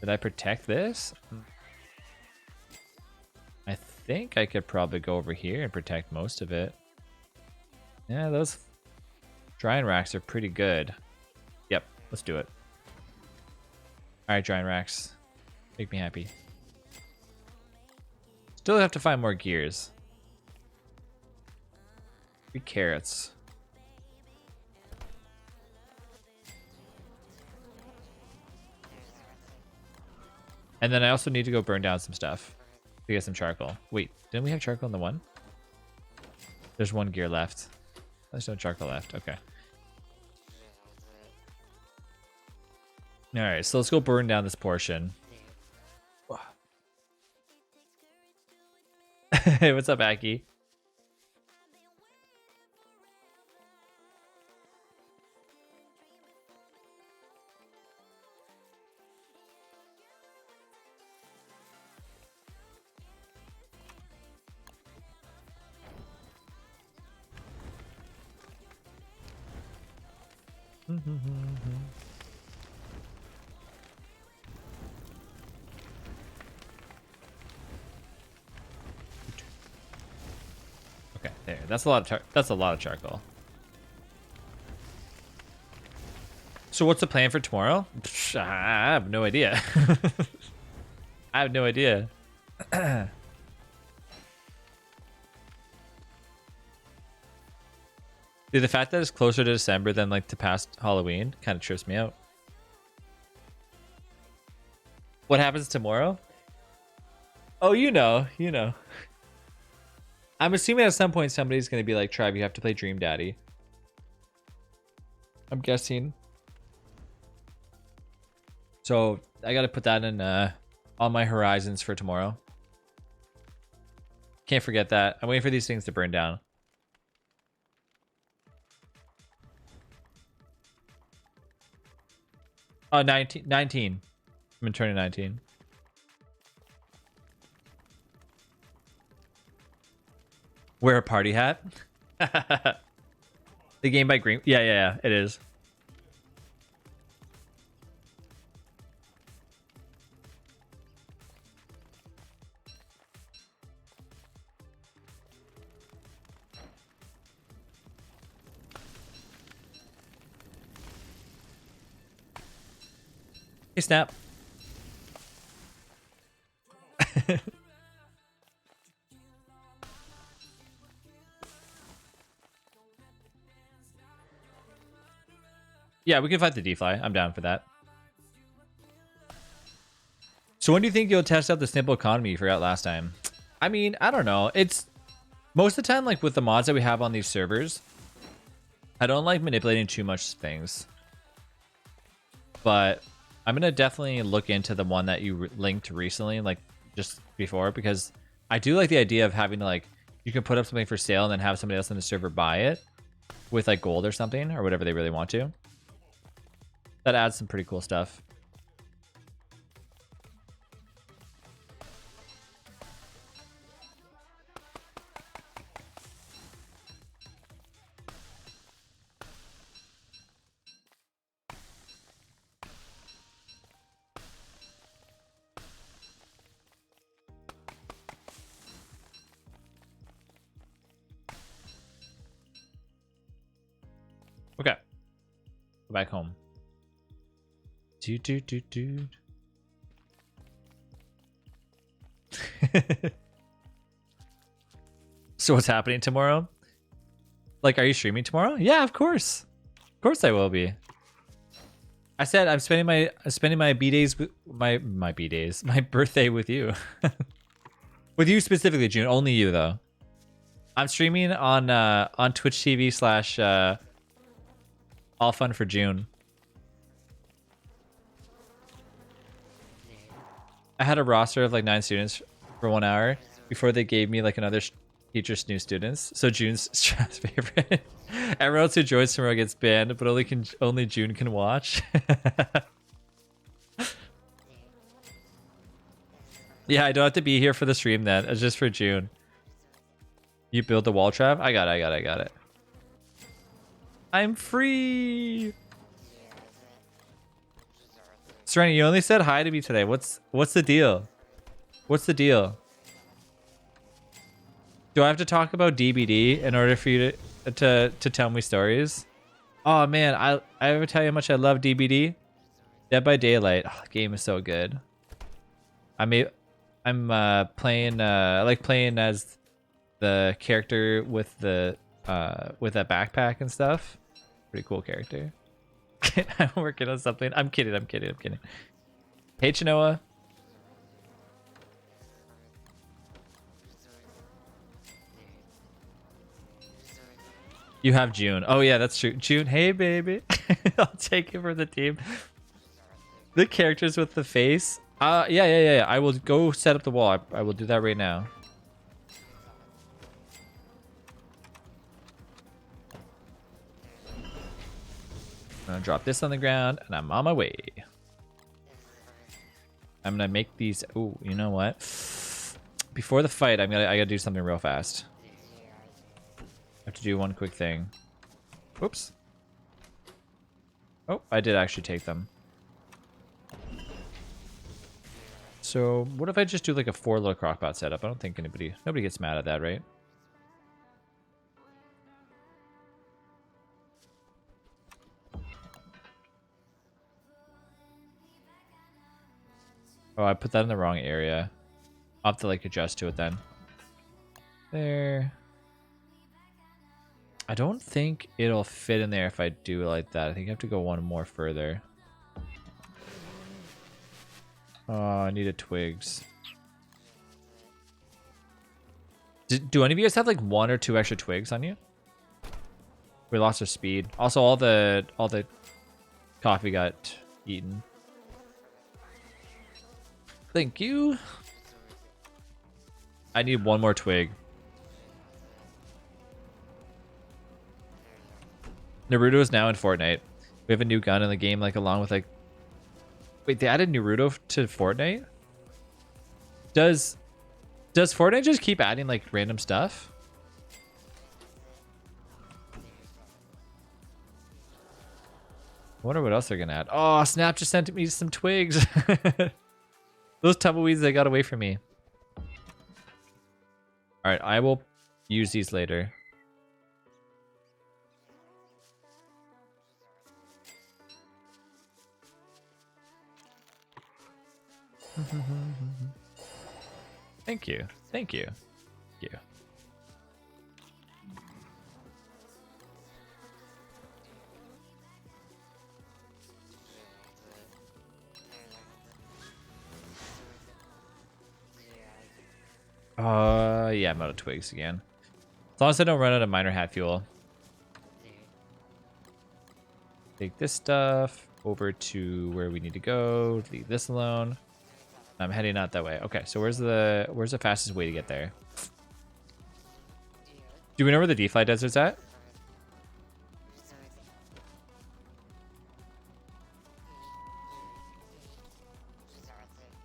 [SPEAKER 2] Did I protect this? I think I could probably go over here and protect most of it. Yeah, those drying racks are pretty good. Yep, let's do it. Alright, drying racks. Make me happy. Still have to find more gears. 3 carrots. And then I also need to go burn down some stuff to get some charcoal. Wait, didn't we have charcoal in the one? There's 1 gear left. There's no charcoal left. Okay. All right, so let's go burn down this portion. Hey, what's up, Aki? Okay, there. That's a lot of charcoal. So what's the plan for tomorrow? Psh, I have no idea. I have no idea. Dude, the fact that it's closer to December than like to past Halloween kind of trips me out. What happens tomorrow? Oh, you know. I'm assuming at some point somebody's going to be like, Trav, you have to play Dream Daddy. I'm guessing. So I got to put that in on my horizons for tomorrow. Can't forget that. I'm waiting for these things to burn down. Oh, 19. I'm turning 19. Wear a party hat. The game by Green. Yeah, it is. Hey, Snap. Yeah, we can fight the D-Fly. I'm down for that. So when do you think you'll test out the simple economy you forgot last time? I mean, I don't know. It's most of the time, like with the mods that we have on these servers, I don't like manipulating too much things. But I'm going to definitely look into the one that you linked recently, like just before, because I do like the idea of having like, you can put up something for sale and then have somebody else in the server buy it with like gold or something or whatever they really want to. That adds some pretty cool stuff. Okay. Go back home. Do. So what's happening tomorrow? Like, are you streaming tomorrow? Yeah, of course. Of course I will be. I said I'm spending my B days with my B days, my birthday with you. With you specifically, June. Only you though. I'm streaming on Twitch TV / All Fun for June. I had a roster of like 9 students for 1 hour before they gave me like another teacher's new students. So June's Strav's favorite. Everyone else who joins tomorrow gets banned, but only June can watch. Yeah, I don't have to be here for the stream then. It's just for June. You build the wall trap? I got it. I'm free. Serenity, you only said hi to me today. What's the deal? What's the deal? Do I have to talk about DBD in order for you to tell me stories? Oh man, I ever tell you how much I love DBD? Dead by Daylight. Oh, the game is so good. I'm playing I like playing as the character with the with that backpack and stuff. Pretty cool character. I'm working on something. I'm kidding. Hey Chinoa. You have June. Oh yeah, that's true. June, hey baby. I'll take it for the team. The characters with the face. Yeah. I will go set up the wall. I will do that right now. I'm gonna drop this on the ground and I'm on my way. I'm gonna make these. Oh, you know what? Before the fight, I gotta do something real fast. I have to do one quick thing. Oops. Oh, I did actually take them. So what if I just do like a 4 little crockpot setup? I don't think nobody gets mad at that, right? Oh, I put that in the wrong area. I'll have to like adjust to it then. There. I don't think it'll fit in there if I do it like that. I think I have to go one more further. Oh, I needed twigs. Do any of you guys have like 1 or 2 extra twigs on you? We lost our speed. Also, all the coffee got eaten. Thank you. I need 1 more twig. Naruto is now in Fortnite. We have a new gun in the game, like along with like. Wait, they added Naruto to Fortnite? Does Fortnite just keep adding like random stuff? I wonder what else they're gonna add. Oh, Snap just sent me some twigs. Those tumbleweeds, they got away from me. All right, I will use these later. Thank you. Thank you. Thank you. Yeah, I'm out of twigs again. As long as I don't run out of miner hat fuel. Take this stuff over to where we need to go. Leave this alone. I'm heading out that way. Okay, so where's the fastest way to get there? Do we know where the DeFi desert's at?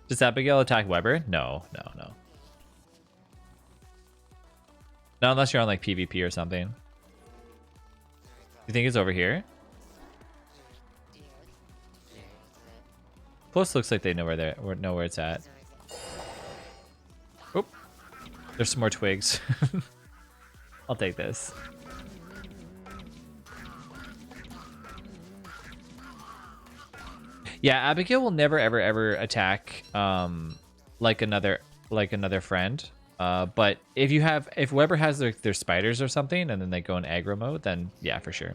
[SPEAKER 2] Does Abigail attack Weber? No, no, no. Not unless you're on like PvP or something. You think it's over here? Plus looks like they know where it's at. Oop. There's some more twigs. I'll take this. Yeah, Abigail will never ever ever attack like another friend. But if Weber has their spiders or something and then they go in aggro mode, then yeah, for sure.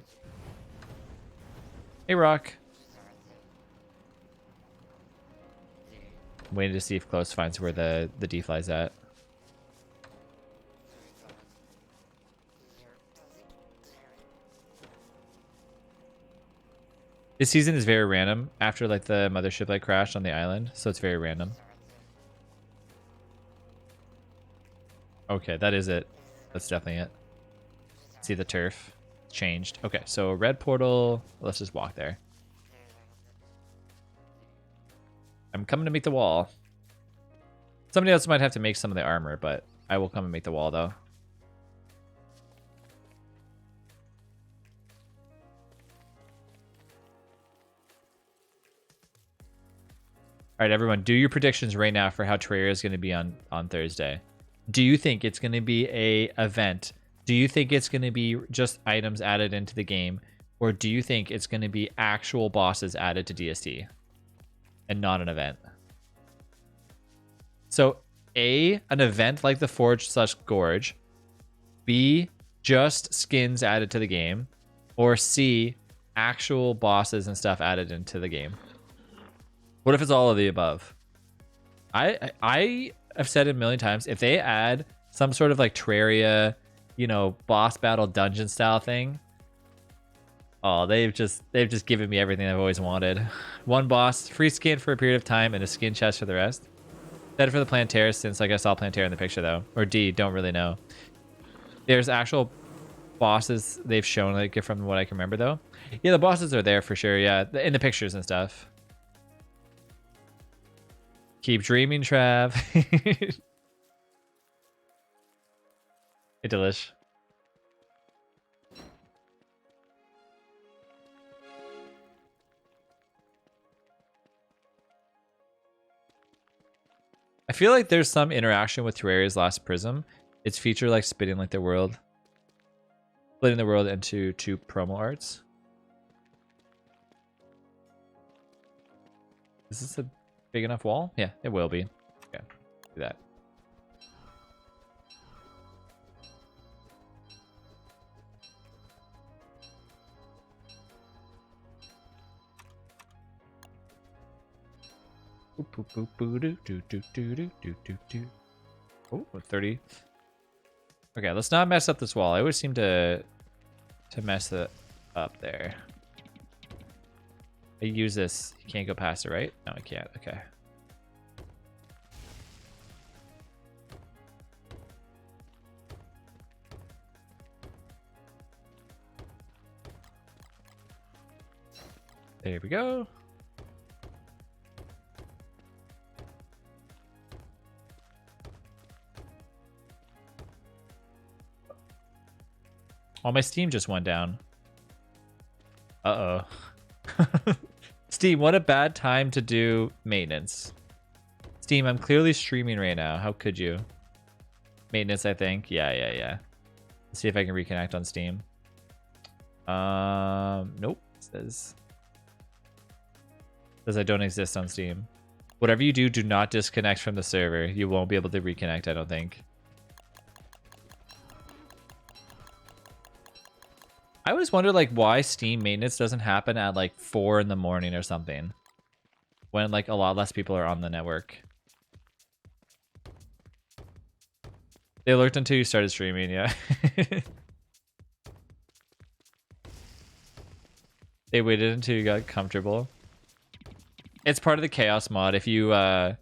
[SPEAKER 2] Hey, Rock. I'm waiting to see if Close finds where the D-fly's at. This season is very random after like the mothership like crashed on the island, so it's very random. Okay, that is it. That's definitely it. See the turf changed. Okay, so red portal. Let's just walk there. I'm coming to make the wall. Somebody else might have to make some of the armor, but I will come and make the wall though. All right, everyone, do your predictions right now for how Terraria is going to be on Thursday. Do you think it's going to be a event? Do you think it's going to be just items added into the game? Or do you think it's going to be actual bosses added to DST and not an event? So A, an event like the Forge/Gorge. B, just skins added to the game. Or C, actual bosses and stuff added into the game. What if it's all of the above? I have said it a million times, if they add some sort of like Terraria, you know, boss battle dungeon style thing, oh, they've just given me everything I've always wanted. One boss, free skin for a period of time, and a skin chest for the rest. Better for the Plantair, since like I saw Plantair in the picture though. Or D, don't really know. There's actual bosses they've shown like from what I can remember though. Yeah, the bosses are there for sure, yeah. In the pictures and stuff. Keep dreaming, Trav. Hey, Delish. I feel like there's some interaction with Terraria's last prism. Its feature like splitting the world into two promo arts. Is this a big enough wall? Yeah, it will be. Okay, do that. Oh, 30. Okay, let's not mess up this wall. I always seem to mess it up there. I use this. You can't go past it, right? No, I can't. Okay. There we go. Oh, my Steam just went down. Uh-oh. Steam, what a bad time to do maintenance. Steam, I'm clearly streaming right now. How could you? Maintenance, I think. Yeah. Let's see if I can reconnect on Steam. Nope. Says I don't exist on Steam. Whatever you do, do not disconnect from the server. You won't be able to reconnect, I don't think. I always wonder like why Steam maintenance doesn't happen at like 4 in the morning or something, when like a lot less people are on the network. They lurked until you started streaming, yeah. They waited until you got comfortable. It's part of the chaos mod. If you for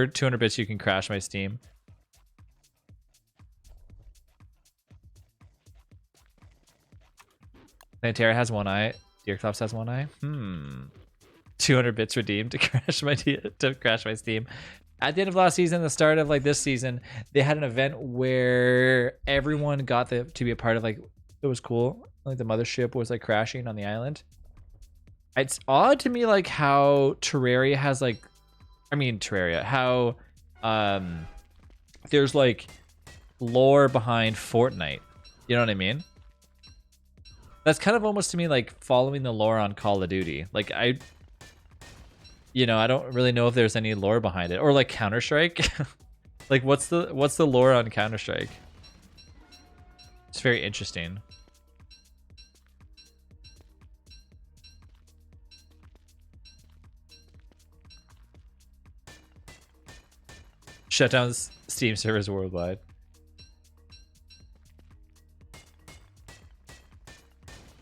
[SPEAKER 2] 200 bits you can crash my Steam. Plantair has one eye. Deerclops has one eye. 200 bits redeemed to crash my Steam. At the end of last season, the start of like this season, they had an event where everyone got to be a part of. Like, it was cool. Like the mothership was like crashing on the island. It's odd to me like how Terraria has like, how there's like lore behind Fortnite. You know what I mean? That's kind of almost to me like following the lore on Call of Duty. Like I don't really know if there's any lore behind it, or like Counter-Strike. Like what's the lore on Counter-Strike? It's very interesting. Shut down Steam servers worldwide.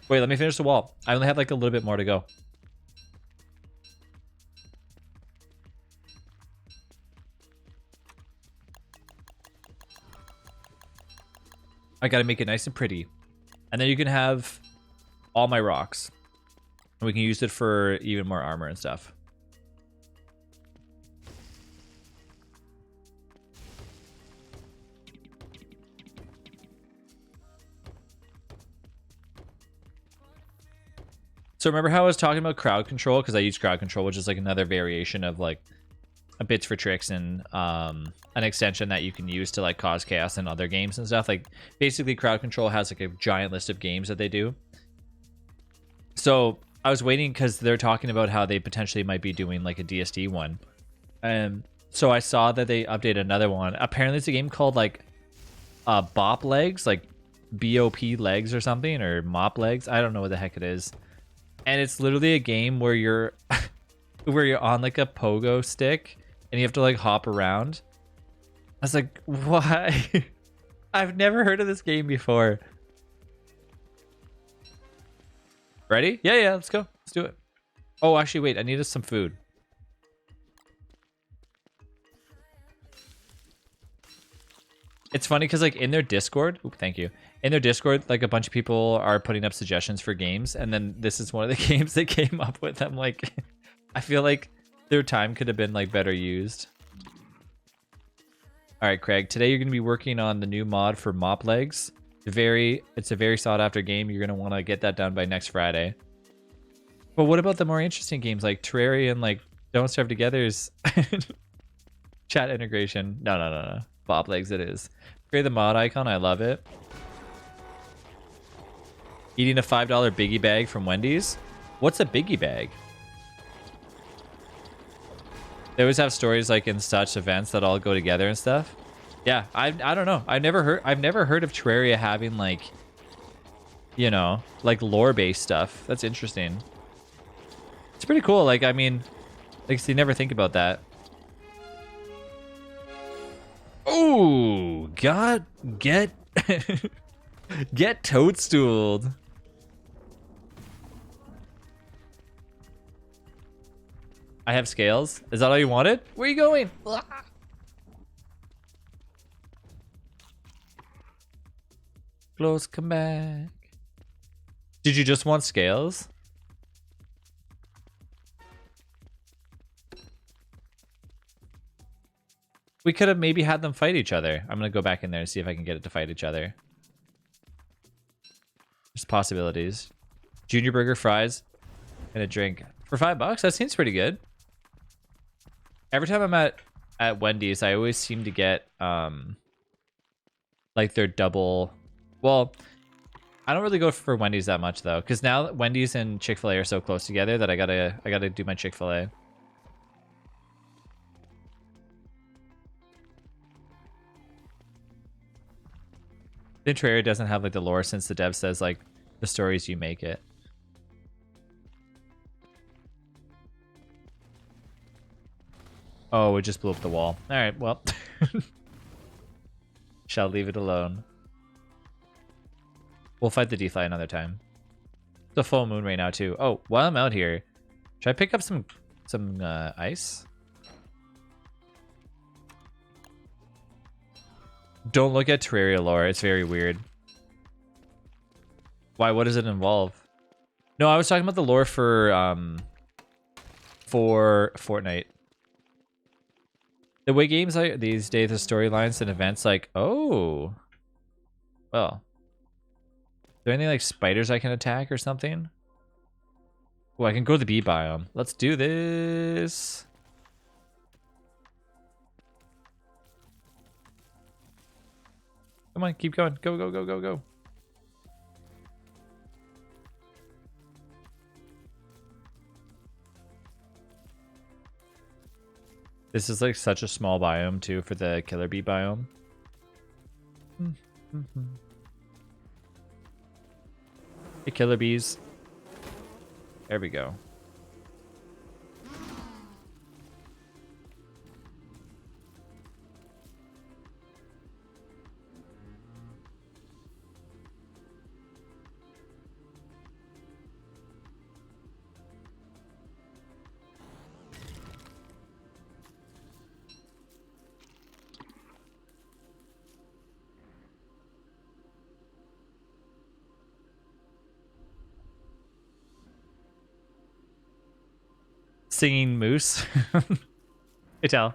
[SPEAKER 2] Wait, let me finish the wall. I only have like a little bit more to go. I gotta make it nice and pretty. And then you can have all my rocks. And we can use it for even more armor and stuff. So remember how I was talking about crowd control? Because I use crowd control, which is like another variation of like a bits for tricks and an extension that you can use to like cause chaos in other games and stuff. Like basically crowd control has like a giant list of games that they do. So I was waiting because they're talking about how they potentially might be doing like a DST one. So I saw that they updated another one. Apparently it's a game called like Bop Legs, like BOP Legs or something, or Mop Legs. I don't know what the heck it is. And it's literally a game where you're on like a pogo stick and you have to like hop around. I was like, why? I've never heard of this game before. Ready? Yeah, let's go. Let's do it. Oh, actually, wait, I needed some food. It's funny because like in their Discord, thank you. In their Discord, like a bunch of people are putting up suggestions for games, and then this is one of the games they came up with. I'm like, I feel like their time could have been like better used. All right, Craig, today you're going to be working on the new mod for Mop Legs. It's a very sought after game. You're going to want to get that done by next Friday. But what about the more interesting games like Terraria and like Don't Starve Together's chat integration? No. Mop Legs it is. Create the mod icon. I love it. Eating a $5 biggie bag from Wendy's. What's a biggie bag? They always have stories like in such events that all go together and stuff. Yeah, I don't know. I've never heard of Terraria having like, you know, like lore based stuff. That's interesting. It's pretty cool. Like, I mean, like, so you never think about that. Oh, God, get toadstooled. I have scales. Is that all you wanted? Where are you going? Close, come back. Did you just want scales? We could have maybe had them fight each other. I'm going to go back in there and see if I can get it to fight each other. There's possibilities. Junior burger, fries, and a drink. For $5? That seems pretty good. Every time I'm at Wendy's, I always seem to get like their double. Well, I don't really go for Wendy's that much though, because now Wendy's and Chick-fil-A are so close together that I gotta do my Chick-fil-A. I think Terraria doesn't have like the lore since the dev says like the stories you make it. Oh, it just blew up the wall. All right, well. Shall leave it alone. We'll fight the D-Fly another time. It's a full moon right now, too. Oh, while I'm out here, should I pick up some ice? Don't look at Terraria lore. It's very weird. Why? What does it involve? No, I was talking about the lore for for Fortnite. The way games are these days, the storylines and events, like, oh, well, is there anything like spiders I can attack or something? Oh, I can go to the Bee Biome. Let's do this. Come on, keep going. Go, go, go, go, go. This is like such a small biome too for the killer bee biome. Hey, killer bees. There we go. Singing moose. Hey, tell.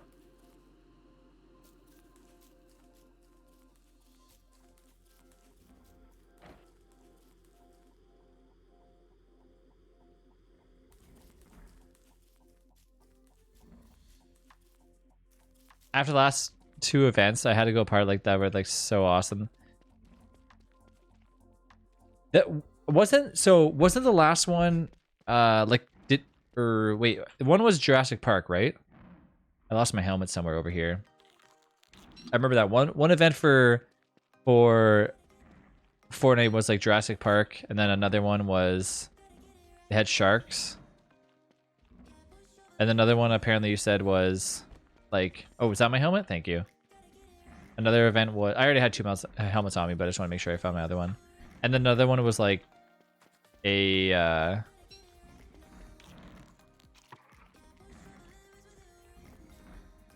[SPEAKER 2] After the last two events, I had to go part like that were like so awesome. That wasn't the last one like or wait, one was Jurassic Park, right? I lost my helmet somewhere over here. I remember that one event for Fortnite was like Jurassic Park, and then another one was they had sharks. And another one apparently you said was like, oh, was that my helmet? Thank you. Another event was, I already had two helmets on me, but I just want to make sure I found my other one. And then another one was like a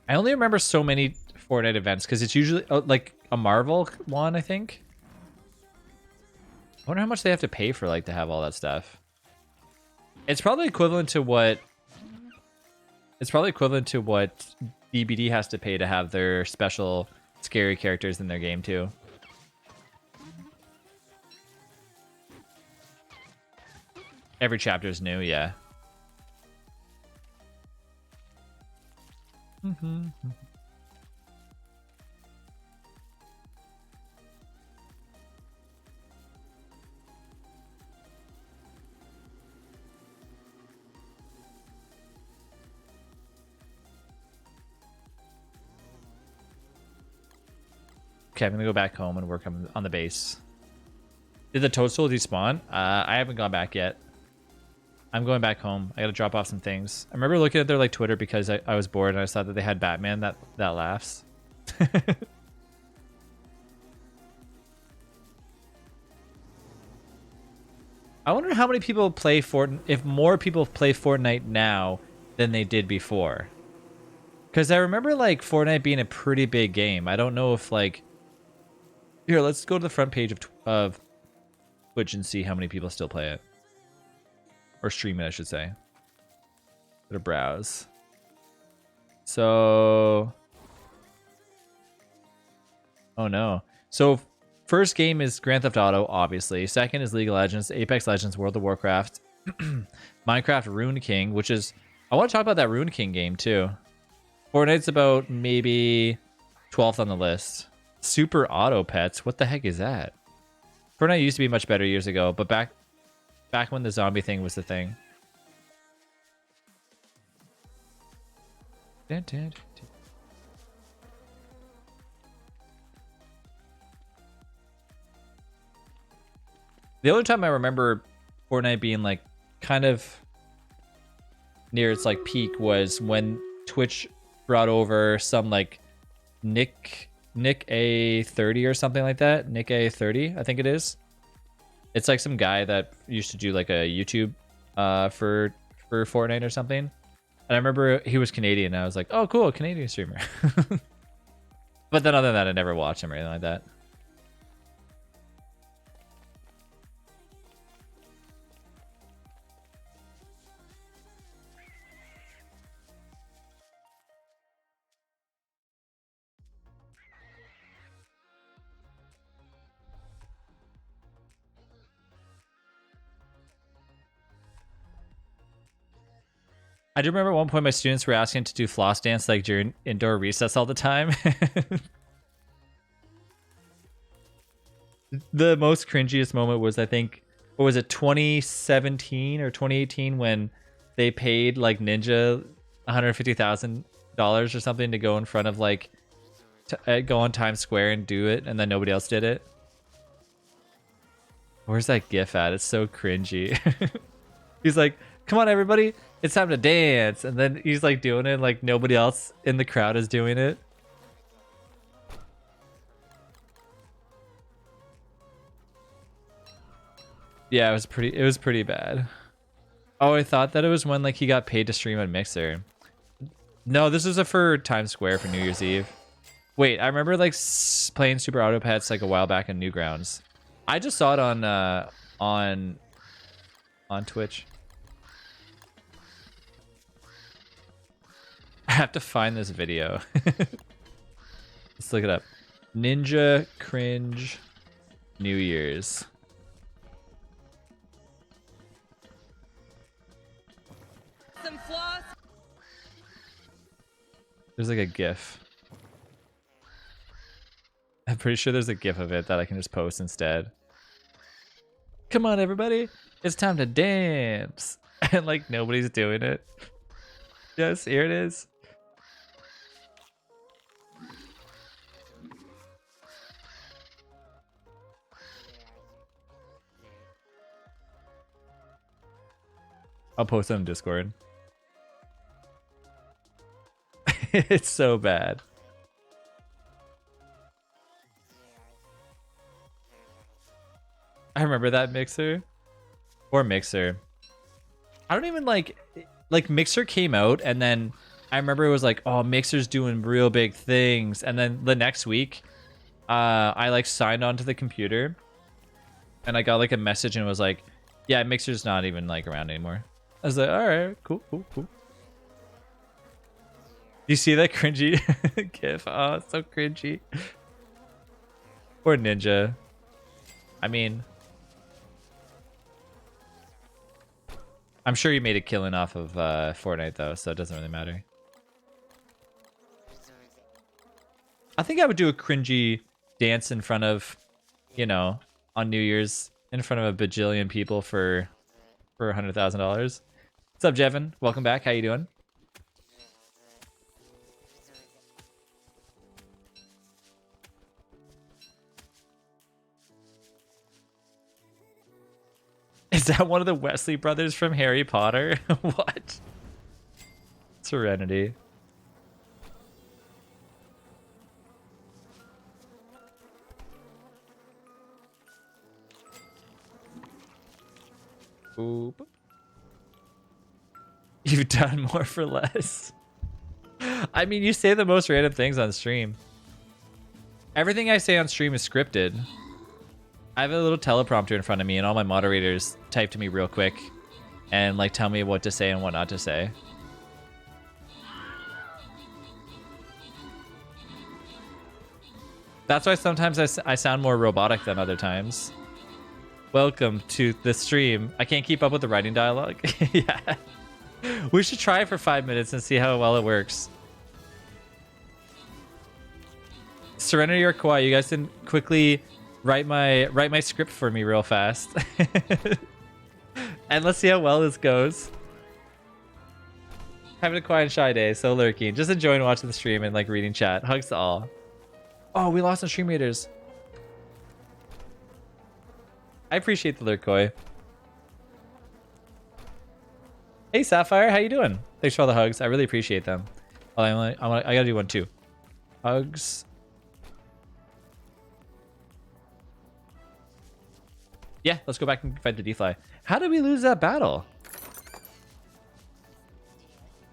[SPEAKER 2] I only remember so many Fortnite events because it's usually like a Marvel one, I think. I wonder how much they have to pay for like to have all that stuff. It's probably equivalent to what DBD has to pay to have their special scary characters in their game too. Every chapter is new, yeah. Okay, I'm gonna go back home and work on the base. Did the toadstool despawn? I haven't gone back yet. I'm going back home. I gotta drop off some things. I remember looking at their like Twitter because I was bored and I saw that they had Batman that laughs. I wonder how many people play Fortnite, if more people play Fortnite now than they did before. Because I remember like Fortnite being a pretty big game. I don't know if like, here, let's go to the front page of Twitch and see how many people still play it. Or stream it, I should say. Go to browse. So, oh no. So first game is Grand Theft Auto, obviously. Second is League of Legends, Apex Legends, World of Warcraft, Minecraft Rune King, which is, I want to talk about that Rune King game too. Fortnite's about maybe 12th on the list. Super Auto Pets, what the heck is that? Fortnite used to be much better years ago, but back when the zombie thing was the thing. The only time I remember Fortnite being like kind of near its like peak was when Twitch brought over some like Nick A30 or something like that. Nick A30, I think it is. It's like some guy that used to do like a YouTube for Fortnite or something. And I remember he was Canadian. And I was like, oh, cool, Canadian streamer. But then other than that, I never watched him or anything like that. I do remember at one point my students were asking to do floss dance like during indoor recess all the time. The most cringiest moment was, I think, what was it, 2017 or 2018, when they paid like Ninja $150,000 or something to go in front of like go on Times Square and do it, and then nobody else did it. Where's that gif at? It's so cringy. He's like, come on everybody, it's time to dance, and then he's like doing it like nobody else in the crowd is doing it. Yeah, it was pretty bad. Oh, I thought that it was when like he got paid to stream on Mixer. No, this was for Times Square for New Year's Eve. Wait, I remember like playing Super Auto Pets like a while back in Newgrounds. I just saw it on Twitch. I have to find this video. Let's look it up. Ninja cringe New Year's.
[SPEAKER 3] Some floss.
[SPEAKER 2] There's like a GIF. I'm pretty sure there's a GIF of it that I can just post instead. Come on, everybody. It's time to dance. And like nobody's doing it. Yes, here it is. I'll post it on Discord. It's so bad. I remember that Mixer. Or Mixer. I don't even like Mixer came out, and then I remember it was like, oh, Mixer's doing real big things, and then the next week I like signed onto the computer and I got like a message and it was like, yeah, Mixer's not even like around anymore. I was like, all right, cool. You see that cringy gif? Oh, it's so cringy. Poor Ninja. I mean, I'm sure you made a killing off of Fortnite though, so it doesn't really matter. I think I would do a cringy dance in front of, you know, on New Year's in front of a bajillion people for $100,000. What's up, Jevin? Welcome back. How you doing? Is that one of the Weasley brothers from Harry Potter? What? Serenity. Boop. You've done more for less. I mean, you say the most random things on stream. Everything I say on stream is scripted. I have a little teleprompter in front of me, and all my moderators type to me real quick and like tell me what to say and what not to say. That's why sometimes I sound more robotic than other times. Welcome to the stream. I can't keep up with the writing dialogue. Yeah. We should try it for 5 minutes and see how well it works. Serenity or Kawhi, you guys can quickly write my script for me real fast. And let's see how well this goes. Having a quiet and shy day, so lurking. Just enjoying watching the stream and like reading chat. Hugs to all. Oh, we lost some stream readers. I appreciate the lurk, Koi. Hey Sapphire, how you doing? Thanks for all the hugs. I really appreciate them. Oh, I gotta do one too. Hugs. Yeah, let's go back and fight the D-Fly. How did we lose that battle?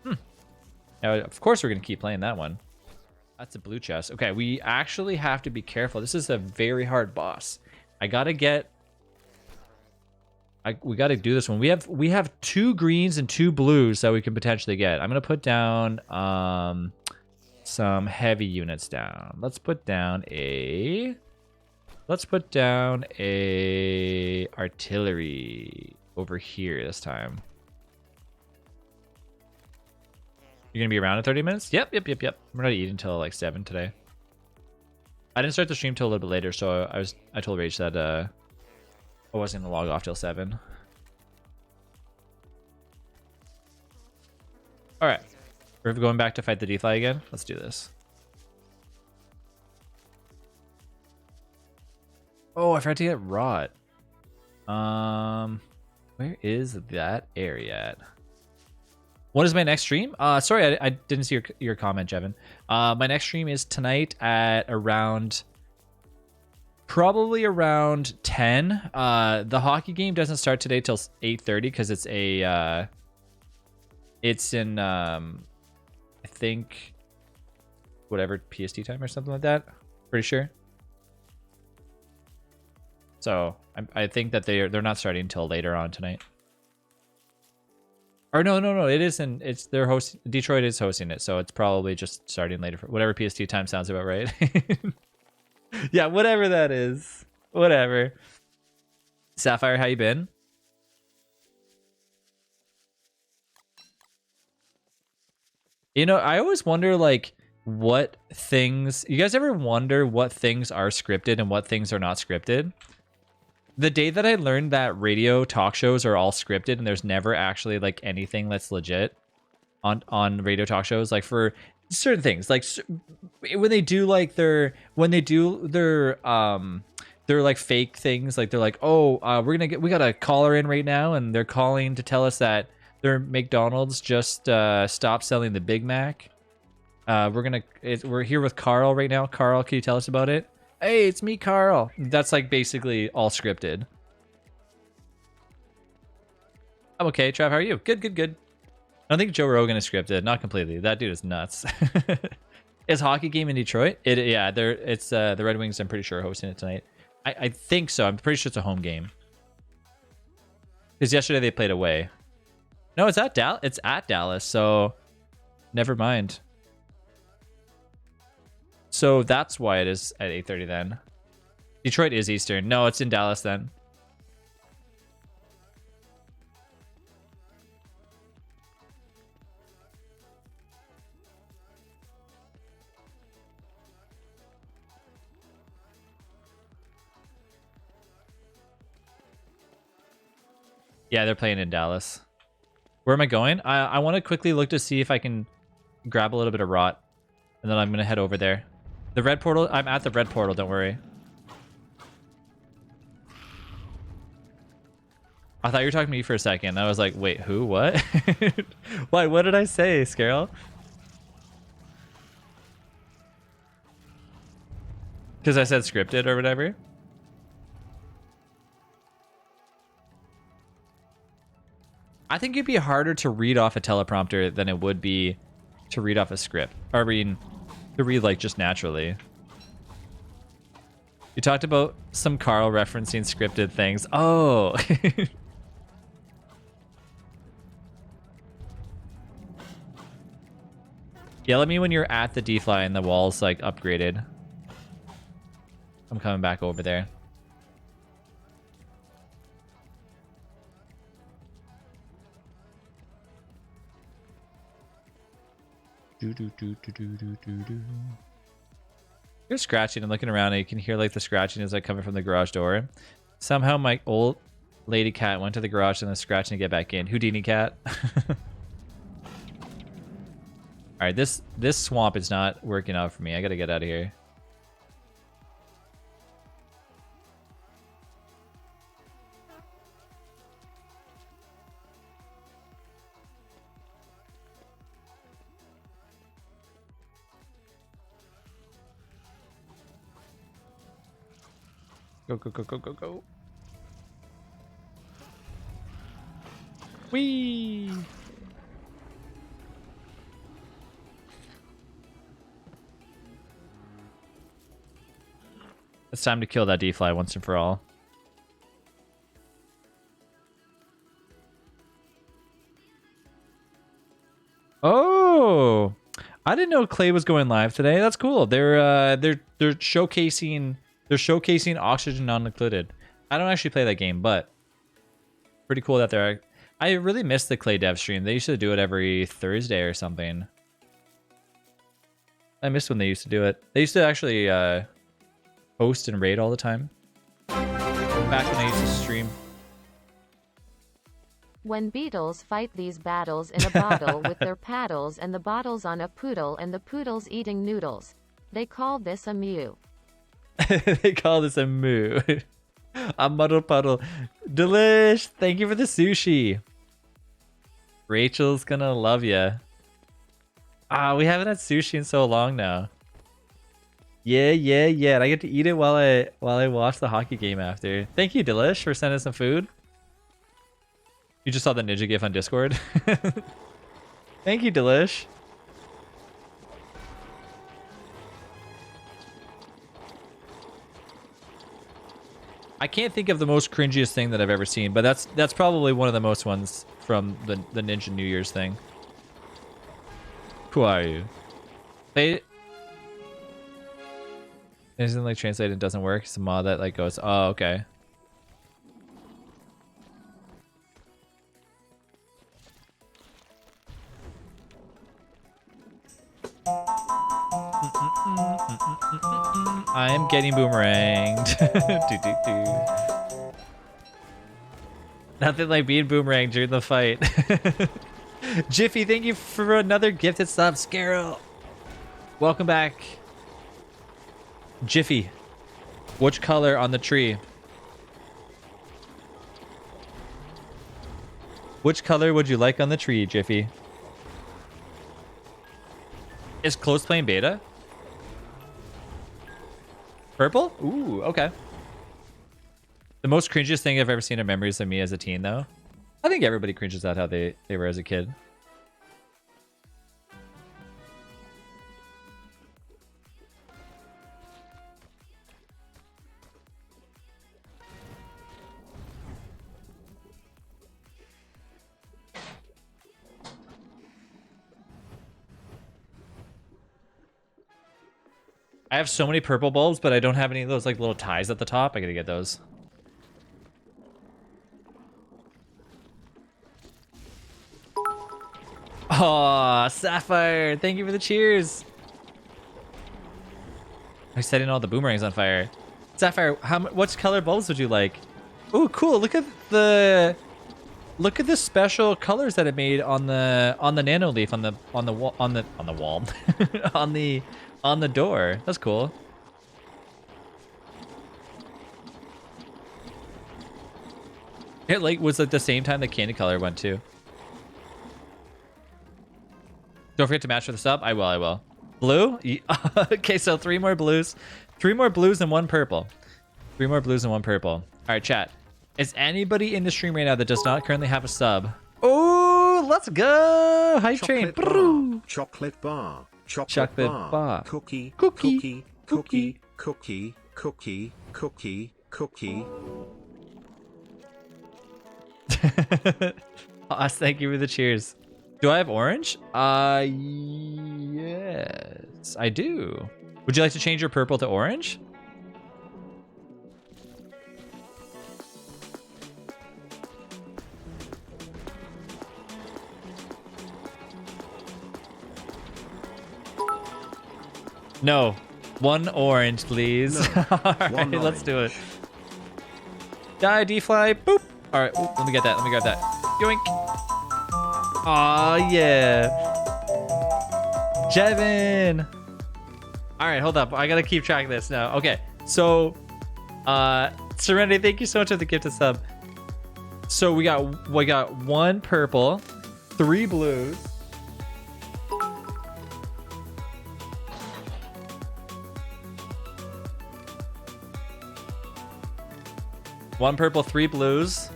[SPEAKER 2] Now, of course we're gonna keep playing that one. That's a blue chest. Okay, we actually have to be careful. This is a very hard boss. We gotta do this one. We have 2 greens and 2 blues that we can potentially get. I'm gonna put down some heavy units down. Let's put down a artillery over here this time. You're gonna be around in 30 minutes? Yep. We're not eating until like 7 today. I didn't start the stream till a little bit later, so I told Rach that I wasn't gonna log off till 7. All right, we're going back to fight the D-Fly again. Let's do this. Oh, I forgot to get rot. Where is that area at? What is my next stream? Sorry, I didn't see your comment, Jevin. My next stream is tonight at probably around 10. The hockey game doesn't start today till 8:30 because it's in I think whatever PST time or something like that. Pretty sure. So I think that they're not starting until later on tonight. Or no, it isn't. It's they're hosting. Detroit is hosting it, so it's probably just starting later for whatever PST time sounds about right. Yeah, whatever that is. Whatever. Sapphire, how you been? You know, I always wonder like what things. You guys ever wonder what things are scripted and what things are not scripted? The day that I learned that radio talk shows are all scripted and there's never actually like anything that's legit on radio talk shows, like for certain things, like when they do their like fake things, like they're like, oh, we got a caller in right now and they're calling to tell us that their McDonald's just stopped selling the Big Mac. We're here with Carl right now. Carl, can you tell us about it? Hey, it's me, Carl. That's like basically all scripted. I'm okay, Trav. How are you? Good. I don't think Joe Rogan is scripted. Not completely. That dude is nuts. Is hockey game in Detroit? It's the Red Wings. I'm pretty sure hosting it tonight. I think so. I'm pretty sure it's a home game. Because yesterday they played away. No, it's at Dallas. It's at Dallas. So never mind. So that's why it is at 8:30 then. Detroit is Eastern. No, it's in Dallas then. Yeah, they're playing in Dallas. Where am I going? I want to quickly look to see if I can grab a little bit of rot. And then I'm going to head over there. The red portal, I'm at the red portal, don't worry. I thought you were talking to me for a second. I was like, wait, who? What? Why? What did I say, Scarrel? Because I said scripted or whatever? I think it'd be harder to read off a teleprompter than it would be to read off a script. Or I mean, to read like just naturally. You talked about some Carl referencing scripted things. Oh. Yell at me when you're at the D-Fly and the wall's like upgraded. I'm coming back over there. You're scratching and looking around and you can hear like the scratching is like coming from the garage door. Somehow my old lady cat went to the garage and then scratching to get back in. Houdini cat. Alright, this swamp is not working out for me. I gotta get out of here. Go. Whee! It's time to kill that D-Fly once and for all. Oh! I didn't know Clay was going live today. That's cool. They're showcasing Oxygen Non-Included. I don't actually play that game, but pretty cool that they're. I really miss the Clay dev stream. They used to do it every Thursday or something. I miss when they used to do it. They used to actually host and raid all the time. Back when I used to stream.
[SPEAKER 4] When beetles fight these battles in a bottle with their paddles and the bottles on a poodle and the poodle's eating noodles. They call this a mew.
[SPEAKER 2] They call this a moo. A muddle puddle. Delish! Thank you for the sushi. Rachel's gonna love ya. Ah, we haven't had sushi in so long now. Yeah. And I get to eat it while I watch the hockey game after. Thank you, Delish, for sending some food. You just saw the ninja gif on Discord. Thank you, Delish. I can't think of the most cringiest thing that I've ever seen, but that's probably one of the most ones from the Ninja New Year's thing. Who are you? They isn't like translated and doesn't work. It's a mod that like goes, oh, okay. I am getting boomeranged. Nothing like being boomeranged during the fight. Jiffy, thank you for another gifted sub. Scarrow, welcome back. Jiffy, which color on the tree? Which color would you like on the tree, Jiffy? Is Close playing beta? Purple? Ooh, okay. The most cringiest thing I've ever seen in memories of me as a teen, though. I think everybody cringes at how they were as a kid. I have so many purple bulbs, but I don't have any of those like little ties at the top. I gotta get those. Oh, Sapphire! Thank you for the cheers. I'm setting all the boomerangs on fire. Sapphire, what color bulbs would you like? Oh, cool! Look at the special colors that it made on the nano leaf on the wall on the door. That's cool. It like was at the same time the candy color went too. Don't forget to match for the sub. I will. Blue? Okay, so 3 more blues. 3 more blues and 1 purple. 3 more blues and 1 purple. All right, chat. Is anybody in the stream right now that does not currently have a sub? Oh, let's go! Hype train.
[SPEAKER 5] Chocolate bar.
[SPEAKER 2] Chocolate bar.
[SPEAKER 5] Cookie.
[SPEAKER 2] Us, thank you for the cheers. Do I have orange? Yes, I do. Would you like to change your purple to orange? No. 1 orange, please.
[SPEAKER 5] No.
[SPEAKER 2] All right, let's do it. Die, D-fly. Boop. All right, let me get that. Let me grab that. Yoink. Aw, yeah. Jevin. All right, hold up. I got to keep track of this now. Okay, so Serenity, thank you so much for the gifted sub. So we got 1 purple, 3 blues. One purple, 3 blues.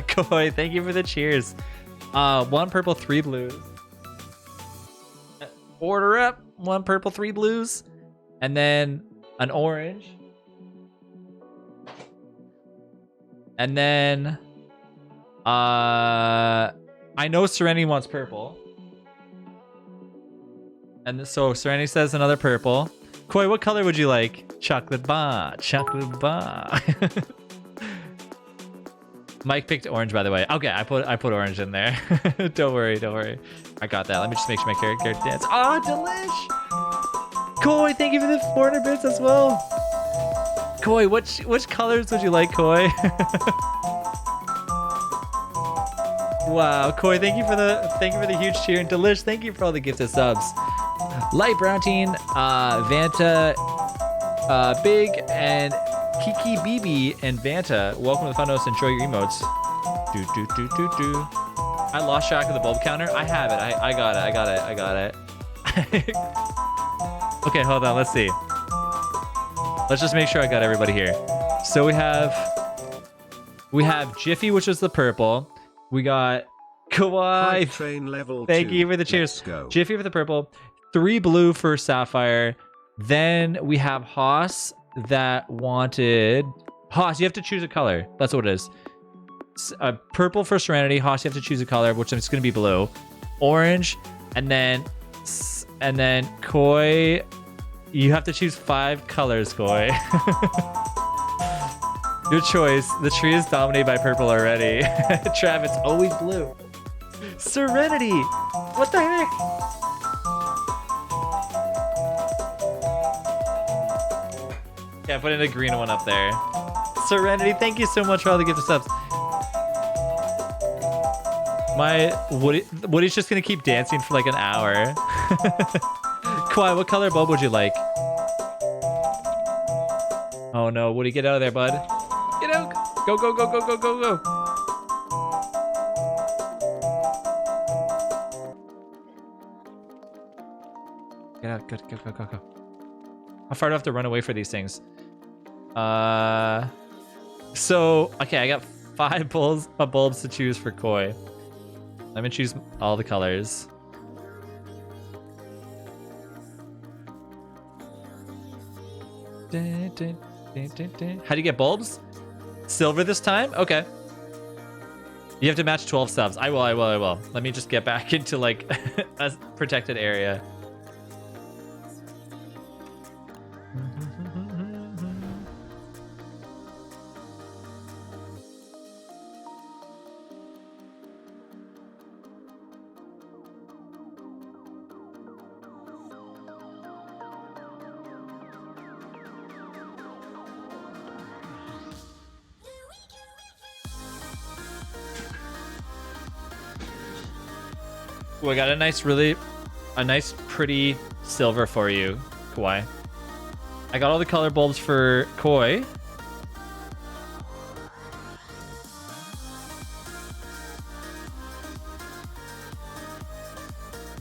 [SPEAKER 2] Koi, thank you for the cheers. 1 purple, 3 blues. Order up. 1 purple, 3 blues. And then an orange. And then I know Serenity wants purple. And so Serenity says another purple. Koi, what color would you like? Chocolate bar. Chocolate bar. Mike picked orange, by the way. Okay, I put orange in there. Don't worry. I got that. Let me just make sure my character dance. Oh, delish! Koi, thank you for the 400 bits as well. Koi, which colors would you like, Koi? Wow, Koi, thank you for the huge cheer, and Delish, thank you for all the gifted subs. Light Brown Teen, Vanta, Big, and Kiki BB and Vanta, welcome to the Funhouse. Enjoy your emotes. I lost track of the bulb counter. I have it. I got it. Okay, hold on. Let's see. Let's just make sure I got everybody here. So we have Jiffy, which is the purple. We got Kawaii.
[SPEAKER 5] Train level
[SPEAKER 2] Thank
[SPEAKER 5] 2.
[SPEAKER 2] you for the cheers.
[SPEAKER 5] Let's go.
[SPEAKER 2] Jiffy for the purple. 3 blue for Sapphire. Then we have Haas that wanted... Haas, you have to choose a color. That's what it is. Purple for Serenity. Haas, you have to choose a color, which is going to be blue. Orange. And then Koi, you have to choose 5 colors, Koi. Your choice. The tree is dominated by purple already. Trav, it's always blue. Serenity! What the heck? Yeah, put in a green one up there. Serenity, thank you so much for all the gifted subs. Woody's just gonna keep dancing for like an hour. Kawhi, what color bulb would you like? Oh no, Woody, get out of there, bud. Get out! Go, go, go, go, go, go, go! Get out, go, go, go, go, go. How far do I have to run away for these things? So, okay, I got 5 bulbs to choose for Koi. Let me choose all the colors. How do you get bulbs? Silver this time? Okay. You have to match 12 subs. I will. Let me just get back into like a protected area. Ooh, I got a nice pretty silver for you, Kawhi. I got all the color bulbs for Koi.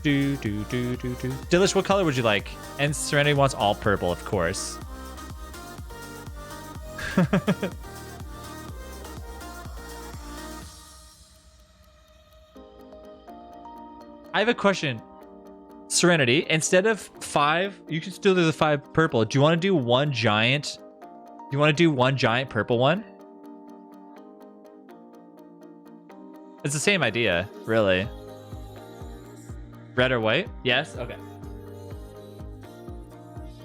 [SPEAKER 2] Dilish, what color would you like? And Serenity wants all purple, of course. I have a question. Serenity, instead of 5, you can still do the 5 purple. Do you want to do one giant? Do you want to do one giant purple one? It's the same idea, really. Red or white? Yes? Okay.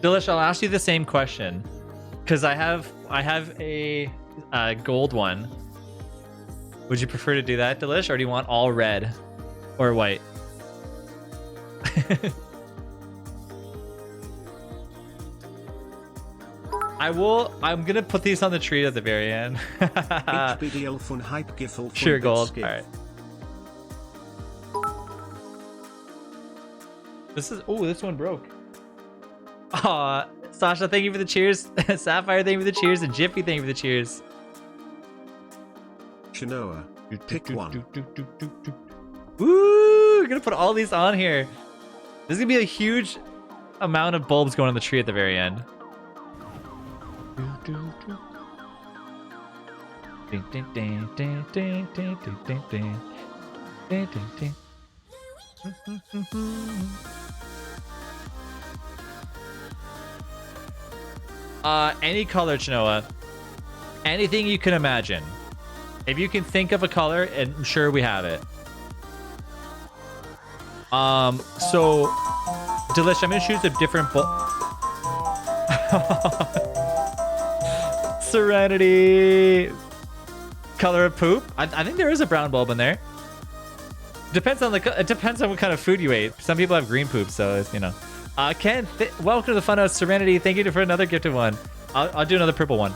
[SPEAKER 2] Dilish, I'll ask you the same question. Because I have a gold one. Would you prefer to do that, Dilish? Or do you want all red or white? I'm gonna put these on the tree at the very end.
[SPEAKER 5] HBDL fun hype gifle.
[SPEAKER 2] Sure, gold. All right. This one broke. Aw, Sasha, thank you for the cheers. Sapphire, thank you for the cheers, and Jiffy, thank you for the cheers.
[SPEAKER 5] Chinoa, pick one.
[SPEAKER 2] Woo! We're gonna put all these on here. This is gonna be a huge amount of bulbs going on the tree at the very end. Any color, Chinoa. Anything you can imagine. If you can think of a color, and I'm sure we have it. So, Delish, I'm gonna choose a different Serenity. Color of poop. I think there is a brown bulb in there. It depends on what kind of food you ate. Some people have green poop, so it's, you know. Ken, welcome to the Funhouse. Serenity, thank you for another gifted one. I'll do another purple one.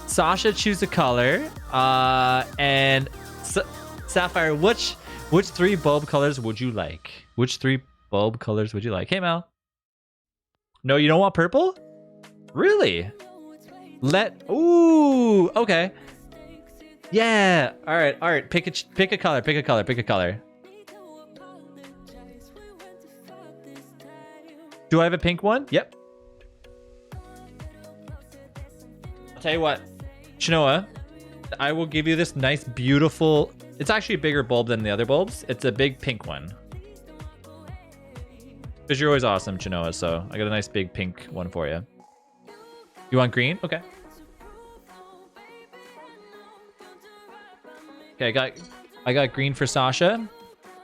[SPEAKER 2] Sasha, choose a color. And Sapphire, which 3 bulb colors would you like? Which 3 bulb colors would you like? Hey, Mel. No, you don't want purple? Really? Ooh, okay. Yeah. All right. Pick a color. Do I have a pink one? Yep. I'll tell you what, Chinoa, I will give you this nice, beautiful. It's actually a bigger bulb than the other bulbs. It's a big pink one. Because you're always awesome, Chinoa. So I got a nice big pink one for you. You want green? Okay. Okay, I got green for Sasha.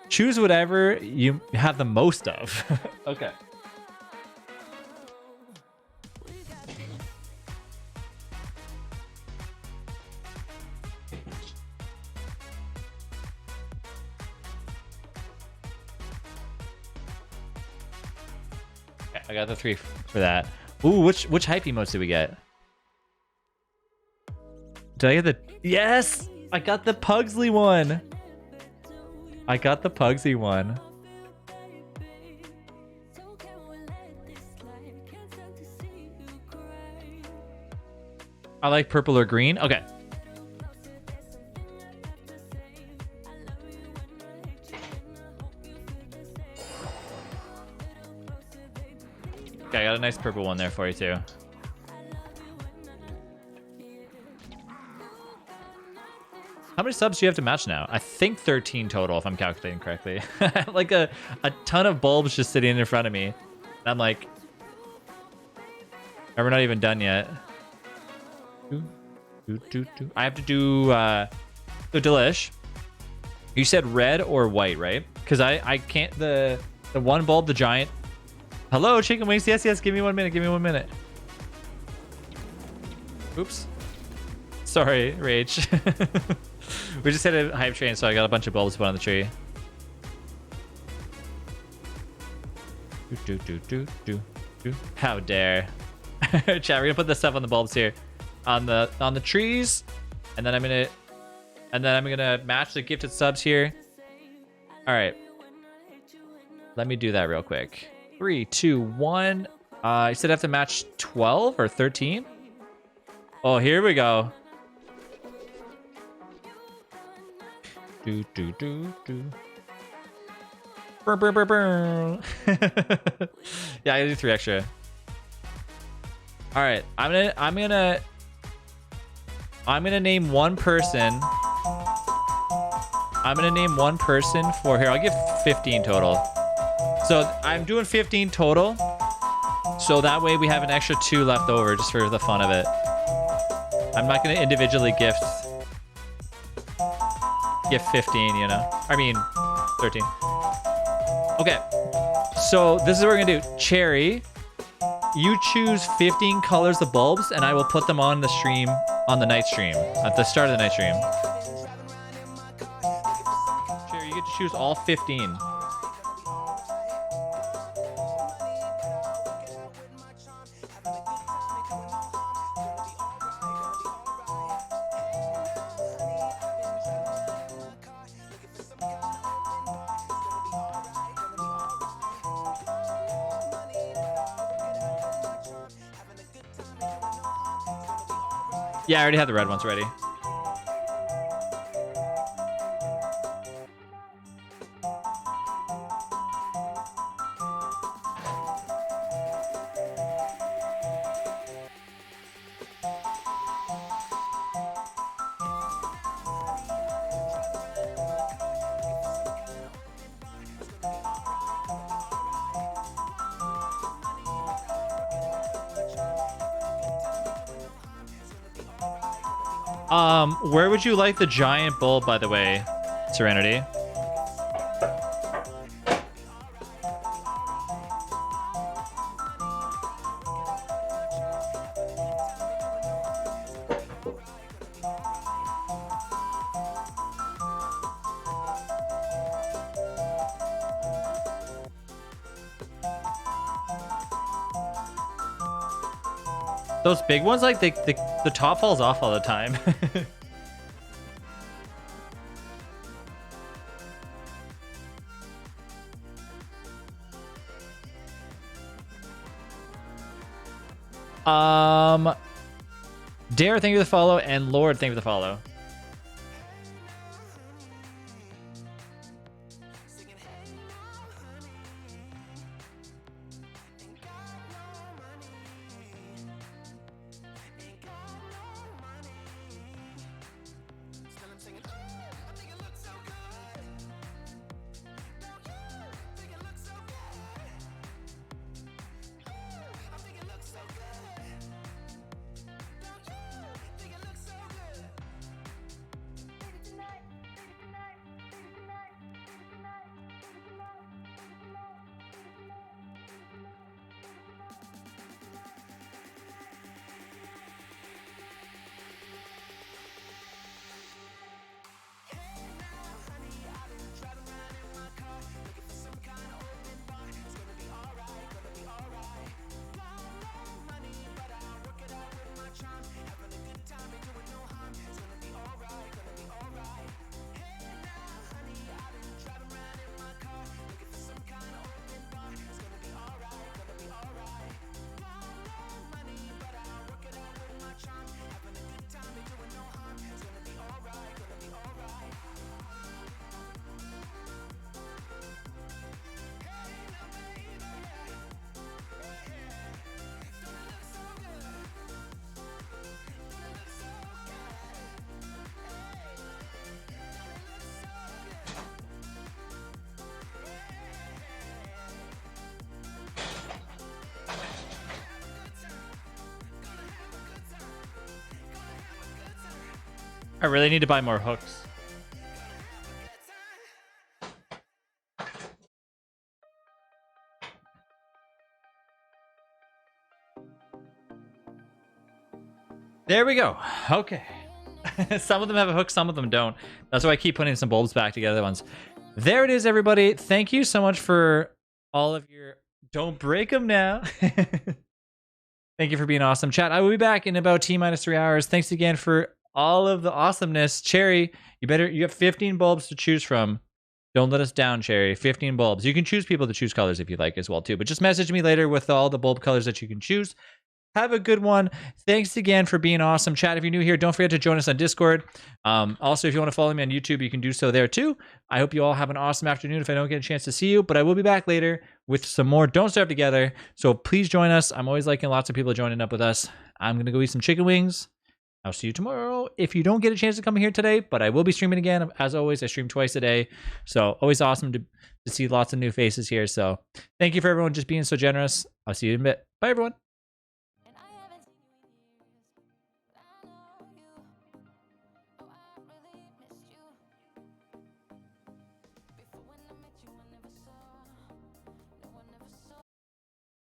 [SPEAKER 2] Choose whatever you have the most of. Okay. Okay, I got the 3 for that. Ooh, which hype emotes did we get? Did I get the... Yes! I got the Pugsley one. I like purple or green. Okay. Okay, I got a nice purple one there for you too. How many subs do you have to match now? I think 13 total, if I'm calculating correctly. Like a ton of bulbs just sitting in front of me. And I'm like, and we're not even done yet. I have to do so Delish. You said red or white, right? Because I can't the one bulb, the giant. Hello, chicken wings. Yes. Give me 1 minute. Oops. Sorry, Rage. We just hit a hype train, so I got a bunch of bulbs put on the tree. How dare. Chat, we're gonna put this stuff on the bulbs here. On the trees. And then I'm gonna match the gifted subs here. Alright. Let me do that real quick. 3, 2, 1. You said I have to match 12 or 13? Oh, here we go. Yeah, I gotta do 3 extra. All right, I'm gonna name one person. I'm gonna name one person for here. I'll give 15 total. So I'm doing 15 total. So that way we have an extra 2 left over just for the fun of it. I'm not gonna individually gift 15, you know? I mean, 13. Okay. So this is what we're gonna do. Cherry, you choose 15 colors of bulbs and I will put them on the stream, on the night stream, at the start of the night stream. Cherry, you get to choose all 15. Yeah, I already have the red ones ready. Where would you like the giant bulb, by the way, Serenity? Those big ones, like the top falls off all the time. Dare, thank you for the follow, and Lord, thank you for the follow. I really need to buy more hooks. There we go. Okay. Some of them have a hook, some of them don't. That's why I keep putting some bulbs back together ones. There it is, everybody. Thank you so much for all of your... Don't break them now. Thank you for being awesome. Chat, I will be back in about T-minus 3 hours. Thanks again for all of the awesomeness. Cherry, you have 15 bulbs to choose from. Don't let us down, Cherry. 15 bulbs. You can choose people to choose colors if you like as well, too. But just message me later with all the bulb colors that you can choose. Have a good one. Thanks again for being awesome. Chat, if you're new here, don't forget to join us on Discord. Also, if you want to follow me on YouTube, you can do so there, too. I hope you all have an awesome afternoon if I don't get a chance to see you. But I will be back later with some more Don't Starve Together. So please join us. I'm always liking lots of people joining up with us. I'm going to go eat some chicken wings. I'll see you tomorrow if you don't get a chance to come here today, but I will be streaming again. As always, I stream twice a day. So always awesome to see lots of new faces here. So thank you for everyone just being so generous. I'll see you in a bit. Bye, everyone.